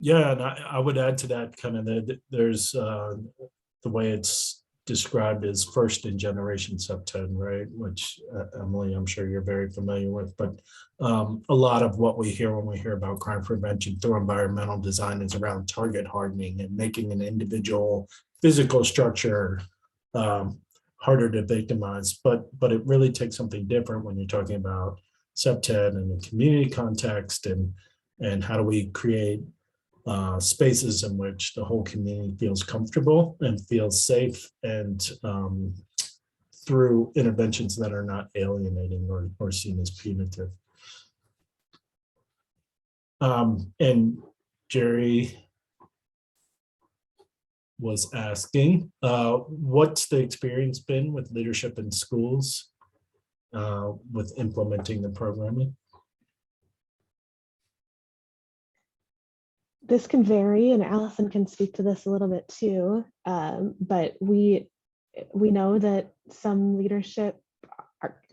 Yeah, and I would add to that kind of there's the way it's described as first in generation sub-10, right? Which Emily, I'm sure you're very familiar with, but a lot of what we hear when we hear about crime prevention through environmental design is around target hardening and making an individual physical structure harder to victimize, but it really takes something different when you're talking about sub-10 in a community context, and how do we create spaces in which the whole community feels comfortable and feels safe, and through interventions that are not alienating or seen as punitive. And Jerry was asking, what's the experience been with leadership in schools with implementing the programming? This can vary, and Allison can speak to this a little bit too, but we know that some leadership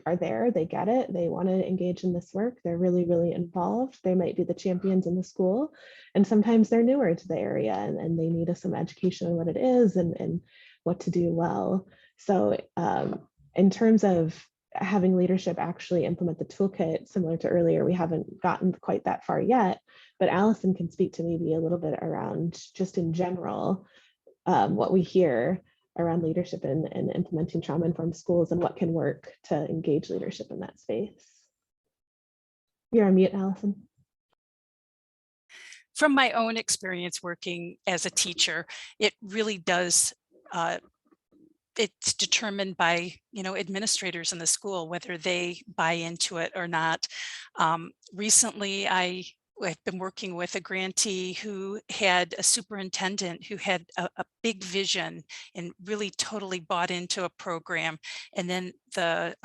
are there, they get it, they want to engage in this work, they're really, really involved, they might be the champions in the school, and sometimes they're newer to the area and they need some education on what it is and what to do well. So in terms of having leadership actually implement the toolkit, similar to earlier, we haven't gotten quite that far yet, but Allison can speak to maybe a little bit around just in general, what we hear around leadership and implementing trauma-informed schools and what can work to engage leadership in that space. You're on mute, Allison. From my own experience working as a teacher, it really does it's determined by, you know, administrators in the school, whether they buy into it or not. Recently, I've been working with a grantee who had a superintendent who had a big vision and really totally bought into a program. And then the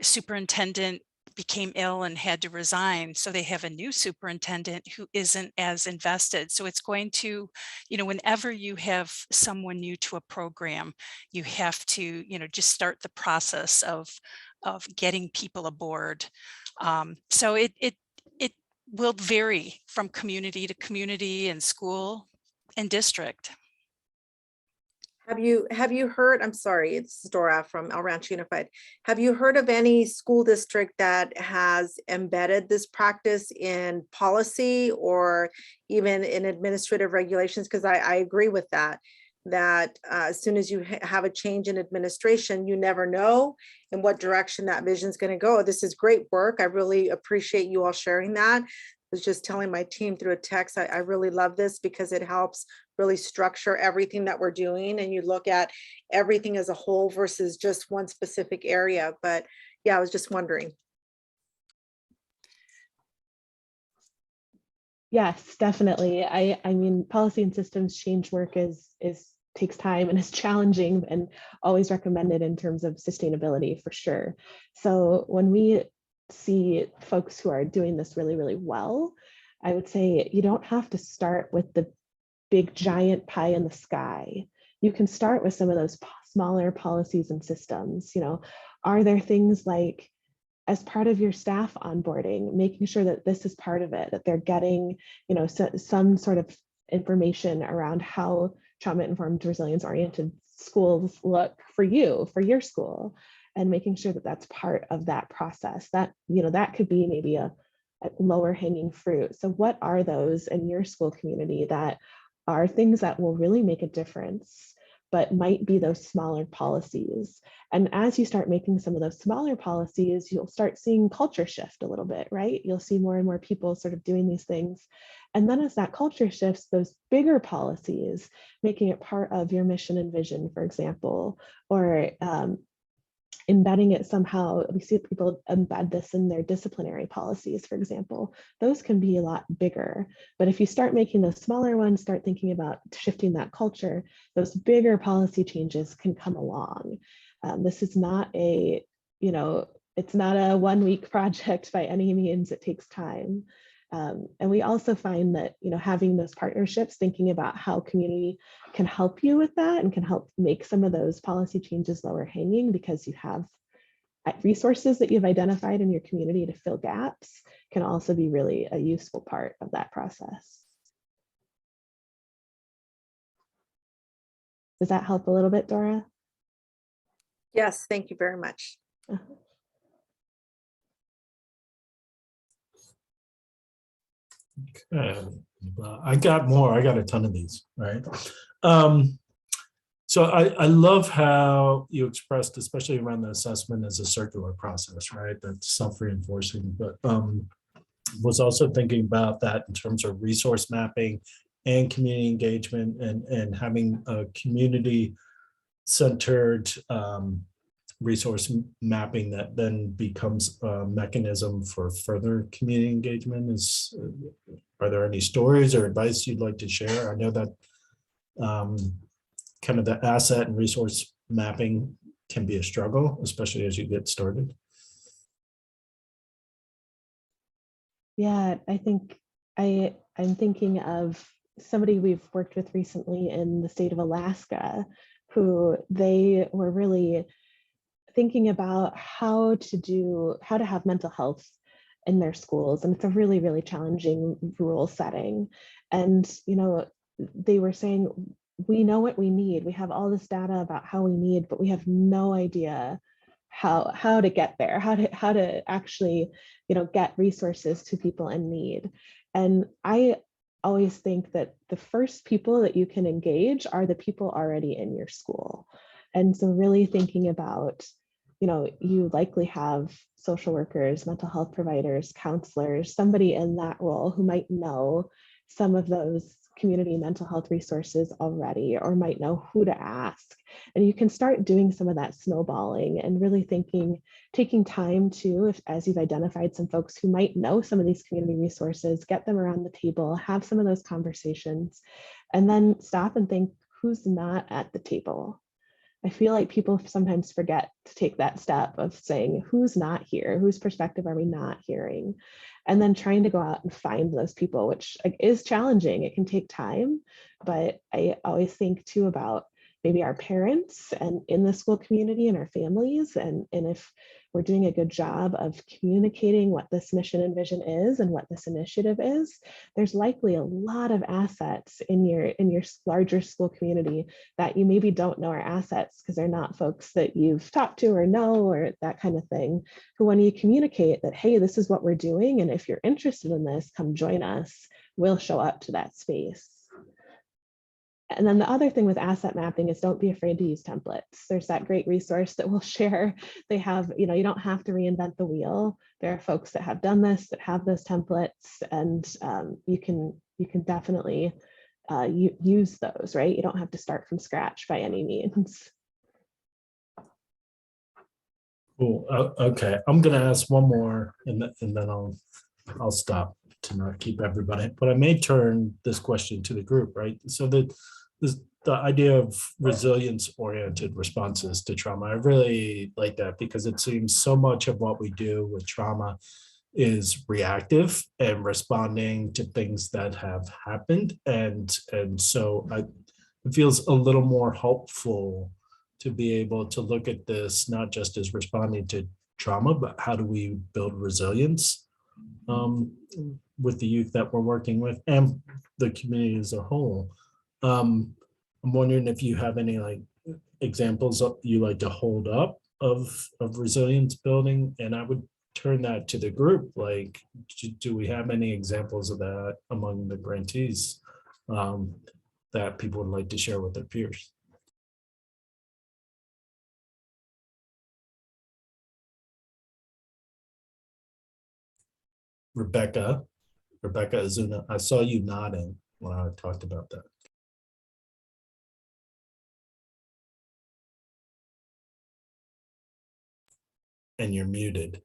superintendent became ill and had to resign. So they have a new superintendent who isn't as invested. So it's going to, you know, whenever you have someone new to a program, you have to, you know, just start the process of getting people aboard. So it will vary from community to community and school and district. Have you heard, I'm sorry, it's Dora from El Rancho Unified. Have you heard of any school district that has embedded this practice in policy or even in administrative regulations? Because I agree with that, as soon as you have a change in administration, you never know in what direction that vision is going to go. This is great work. I really appreciate you all sharing that. I was just telling my team through a text, I really love this because it helps really structure everything that we're doing, and you look at everything as a whole versus just one specific area. But yeah, I was just wondering. Yes, definitely. I mean, policy and systems change work takes time and is challenging and always recommended in terms of sustainability for sure. So when we see folks who are doing this really, really well, I would say you don't have to start with the big giant pie in the sky. You can start with some of those smaller policies and systems. You know, are there things like, as part of your staff onboarding, making sure that this is part of it, that they're getting, you know, some sort of information around how trauma-informed, resilience-oriented schools look for you, for your school, and making sure that that's part of that process. That, you know, that could be maybe a lower hanging fruit. So what are those in your school community that are things that will really make a difference, but might be those smaller policies? And as you start making some of those smaller policies, you'll start seeing culture shift a little bit, right? You'll see more and more people sort of doing these things. And then as that culture shifts, those bigger policies, making it part of your mission and vision, for example, or embedding it somehow. We see people embed this in their disciplinary policies, for example. Those can be a lot bigger. But if you start making those smaller ones, start thinking about shifting that culture, those bigger policy changes can come along. This is not a, you know, it's not a 1 week project by any means. It takes time. And we also find that, you know, having those partnerships, thinking about how community can help you with that and can help make some of those policy changes lower hanging because you have resources that you've identified in your community to fill gaps, can also be really a useful part of that process. Does that help a little bit, Dora? Yes, thank you very much. Okay. I got more. I got a ton of these, right? So I love how you expressed, especially around the assessment as a circular process, right? That's self-reinforcing, but was also thinking about that in terms of resource mapping and community engagement and having a community-centered resource mapping that then becomes a mechanism for further community engagement. Are there any stories or advice you'd like to share? I know that kind of the asset and resource mapping can be a struggle, especially as you get started. Yeah, I think I'm thinking of somebody we've worked with recently in the state of Alaska, who they were really thinking about how to have mental health in their schools. And it's a really, really challenging rural setting. And, you know, they were saying, we know what we need. We have all this data about how we need, but we have no idea how to get there, how to actually, you know, get resources to people in need. And I always think that the first people that you can engage are the people already in your school. And so really thinking about, you know, you likely have social workers, mental health providers, counselors, somebody in that role who might know some of those community mental health resources already, or might know who to ask. And you can start doing some of that snowballing and really taking time to, as you've identified some folks who might know some of these community resources, get them around the table, have some of those conversations, and then stop and think, who's not at the table? I feel like people sometimes forget to take that step of saying, who's not here? Whose perspective are we not hearing? And then trying to go out and find those people, which is challenging. It can take time, but I always think too about, maybe our parents and in the school community and our families. And if we're doing a good job of communicating what this mission and vision is and what this initiative is, there's likely a lot of assets in your larger school community that you maybe don't know are assets because they're not folks that you've talked to or know or that kind of thing, who when you communicate that, hey, this is what we're doing, and if you're interested in this, come join us, we'll show up to that space. And then the other thing with asset mapping is don't be afraid to use templates. There's that great resource that we'll share. They have, you don't have to reinvent the wheel. There are folks that have done this, that have those templates, and you can definitely use those, right? You don't have to start from scratch by any means. Cool. Okay, I'm gonna ask one more, and then I'll stop to not keep everybody. But I may turn this question to the group, right? So the idea of resilience-oriented responses to trauma, I really like that because it seems so much of what we do with trauma is reactive and responding to things that have happened, and so it feels a little more hopeful to be able to look at this not just as responding to trauma, but how do we build resilience with the youth that we're working with and the community as a whole. I'm wondering if you have any examples you like to hold up of resilience building, and I would turn that to the group. Like, do we have any examples of that among the grantees that people would like to share with their peers? Rebecca Azuna, I saw you nodding when I talked about that. And you're muted.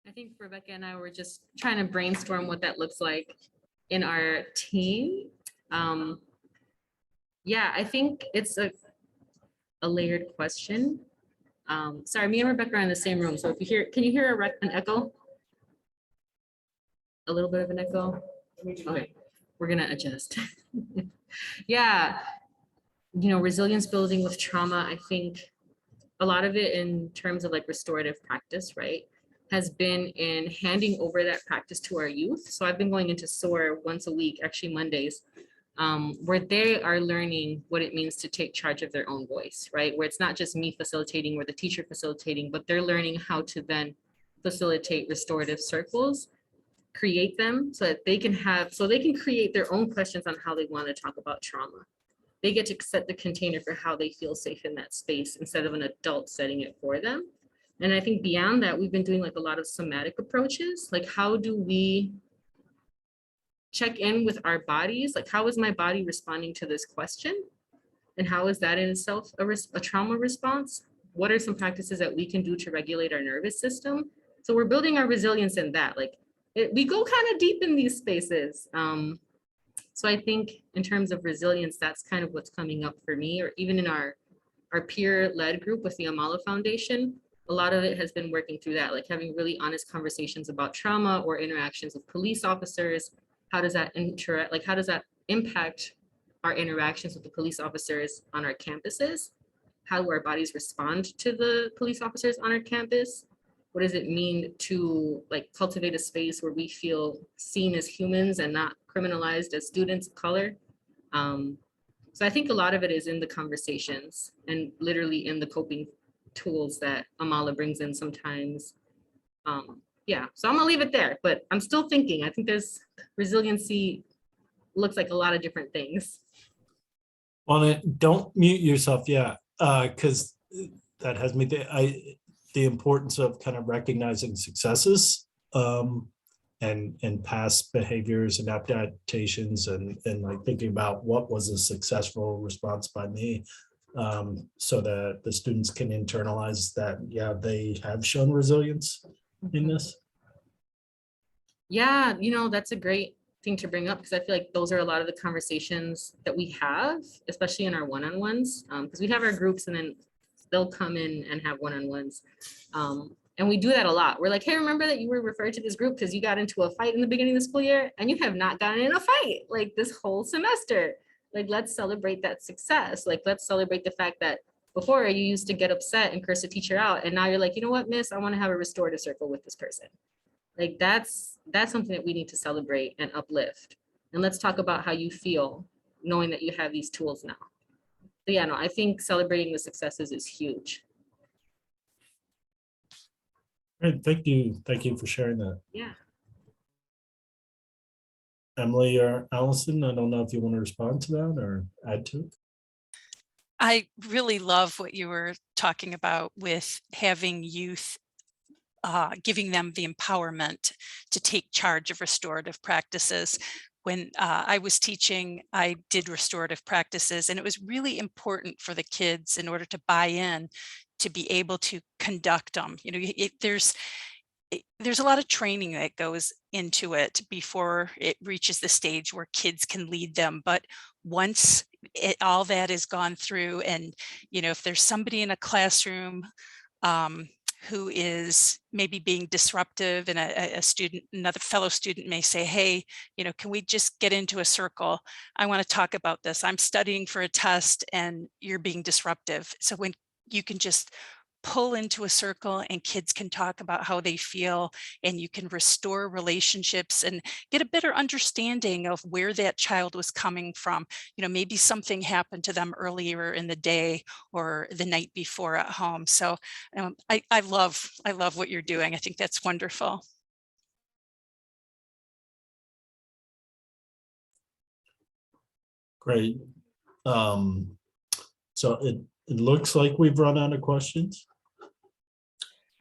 I think Rebecca and I were just trying to brainstorm what that looks like in our team. Yeah, I think it's a layered question. Sorry, me and Rebecca are in the same room. So if you hear, can you hear an echo? A little bit of an echo? Okay, we're gonna adjust. Yeah, resilience building with trauma, I think a lot of it in terms of restorative practice, right, has been in handing over that practice to our youth. So I've been going into SOAR once a week, actually Mondays, where they are learning what it means to take charge of their own voice, right? Where it's not just me facilitating or the teacher facilitating, but they're learning how to then facilitate restorative circles, create them so that they can create their own questions on how they want to talk about trauma. They get to set the container for how they feel safe in that space instead of an adult setting it for them. And I think beyond that, we've been doing a lot of somatic approaches. How do we check in with our bodies? How is my body responding to this question? And how is that in itself a trauma response? What are some practices that we can do to regulate our nervous system? So we're building our resilience in that. We go kind of deep in these spaces. So I think in terms of resilience, that's kind of what's coming up for me, or even in our peer-led group with the Amala Foundation. A lot of it has been working through that, having really honest conversations about trauma or interactions with police officers. How does that how does that impact our interactions with the police officers on our campuses? How do our bodies respond to the police officers on our campus? What does it mean to cultivate a space where we feel seen as humans and not criminalized as students of color? So I think a lot of it is in the conversations and literally in the coping tools that Amala brings in sometimes. Yeah, so I'm gonna leave it there, but I'm still thinking. I think there's resiliency looks like a lot of different things. Well, don't mute yourself yet, because that has me the importance of kind of recognizing successes and past behaviors and adaptations and thinking about what was a successful response by me, so that the students can internalize that, yeah, they have shown resilience in this. Yeah, that's a great thing to bring up because I feel like those are a lot of the conversations that we have, especially in our one-on-ones, because we have our groups and then they'll come in and have one-on-ones. And we do that a lot. We're like, hey, remember that you were referred to this group because you got into a fight in the beginning of the school year and you have not gotten in a fight like this whole semester. Like, let's celebrate that success. Like, let's celebrate the fact that before you used to get upset and curse a teacher out. And now you're like, you know what, miss, I want to have a restorative circle with this person. Like, that's something that we need to celebrate and uplift. And let's talk about how you feel knowing that you have these tools now. So yeah, no, I think celebrating the successes is huge. Great, thank you. Thank you for sharing that. Yeah. Emily or Allison, I don't know if you want to respond to that or add to it. I really love what you were talking about with having youth, giving them the empowerment to take charge of restorative practices. When I was teaching, I did restorative practices, and it was really important for the kids, in order to buy in, to be able to conduct them. You know, there's a lot of training that goes into it before it reaches the stage where kids can lead them. But once all that is gone through, and, you know, if there's somebody in a classroom who is maybe being disruptive, and a student, another fellow student may say, hey, you know, can we just get into a circle? I want to talk about this. I'm studying for a test and you're being disruptive. So when you can just pull into a circle and kids can talk about how they feel, and you can restore relationships and get a better understanding of where that child was coming from. You know, maybe something happened to them earlier in the day or the night before at home. So I love what you're doing. I think that's wonderful. Great. So it looks like we've run out of questions.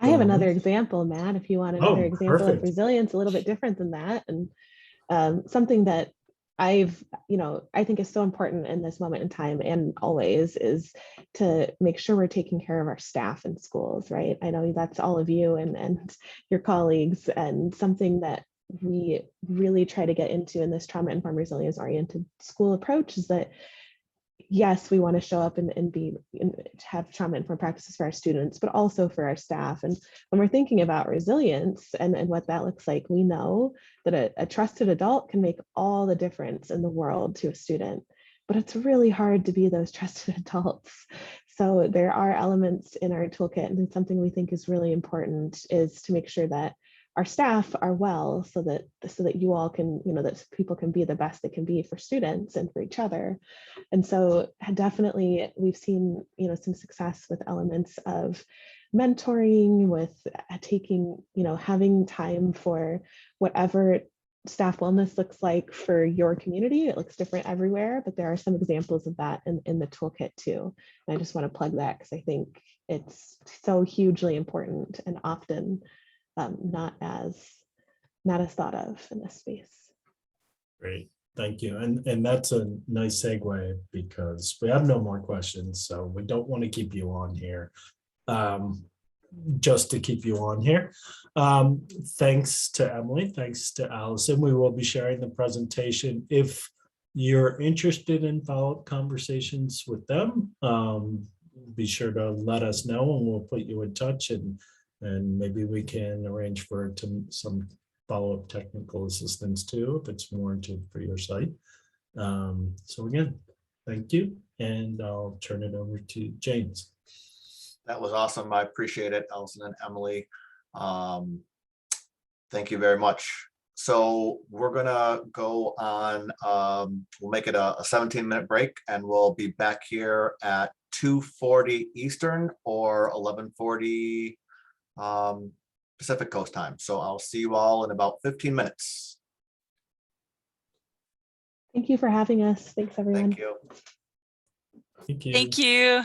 I have another example, Matt, if you want another example perfect. of resilience, a little bit different than that. And something that I think is so important in this moment in time and always is to make sure we're taking care of our staff in schools, right? I know that's all of you and your colleagues, and something that we really try to get into in this trauma-informed resilience-oriented school approach is that yes, we want to show up and have trauma-informed practices for our students, but also for our staff. And when we're thinking about resilience and what that looks like, we know that a trusted adult can make all the difference in the world to a student, but it's really hard to be those trusted adults. So there are elements in our toolkit, and something we think is really important is to make sure that our staff are well, so that you all can, that people can be the best they can be for students and for each other. And so definitely we've seen, some success with elements of mentoring, with taking, having time for whatever staff wellness looks like for your community. It looks different everywhere, but there are some examples of that in the toolkit too. And I just want to plug that because I think it's so hugely important and often not as thought of in this space. Great, thank you. And that's a nice segue, because we have no more questions, so we don't want to keep you on here just to keep you on here. Thanks to Emily, thanks to Allison. We will be sharing the presentation. If you're interested in follow-up conversations with them, be sure to let us know and we'll put you in touch, and maybe we can arrange for some follow-up technical assistance too, if it's warranted for your site. So again, thank you, and I'll turn it over to James. That was awesome. I appreciate it, Allison and Emily. Thank you very much. So we're gonna go on, we'll make it a 17-minute break, and we'll be back here at 2:40 Eastern or 11:40 Pacific Coast time. So I'll see you all in about 15 minutes. Thank you for having us. Thanks, everyone. Thank you. Thank you. Thank you.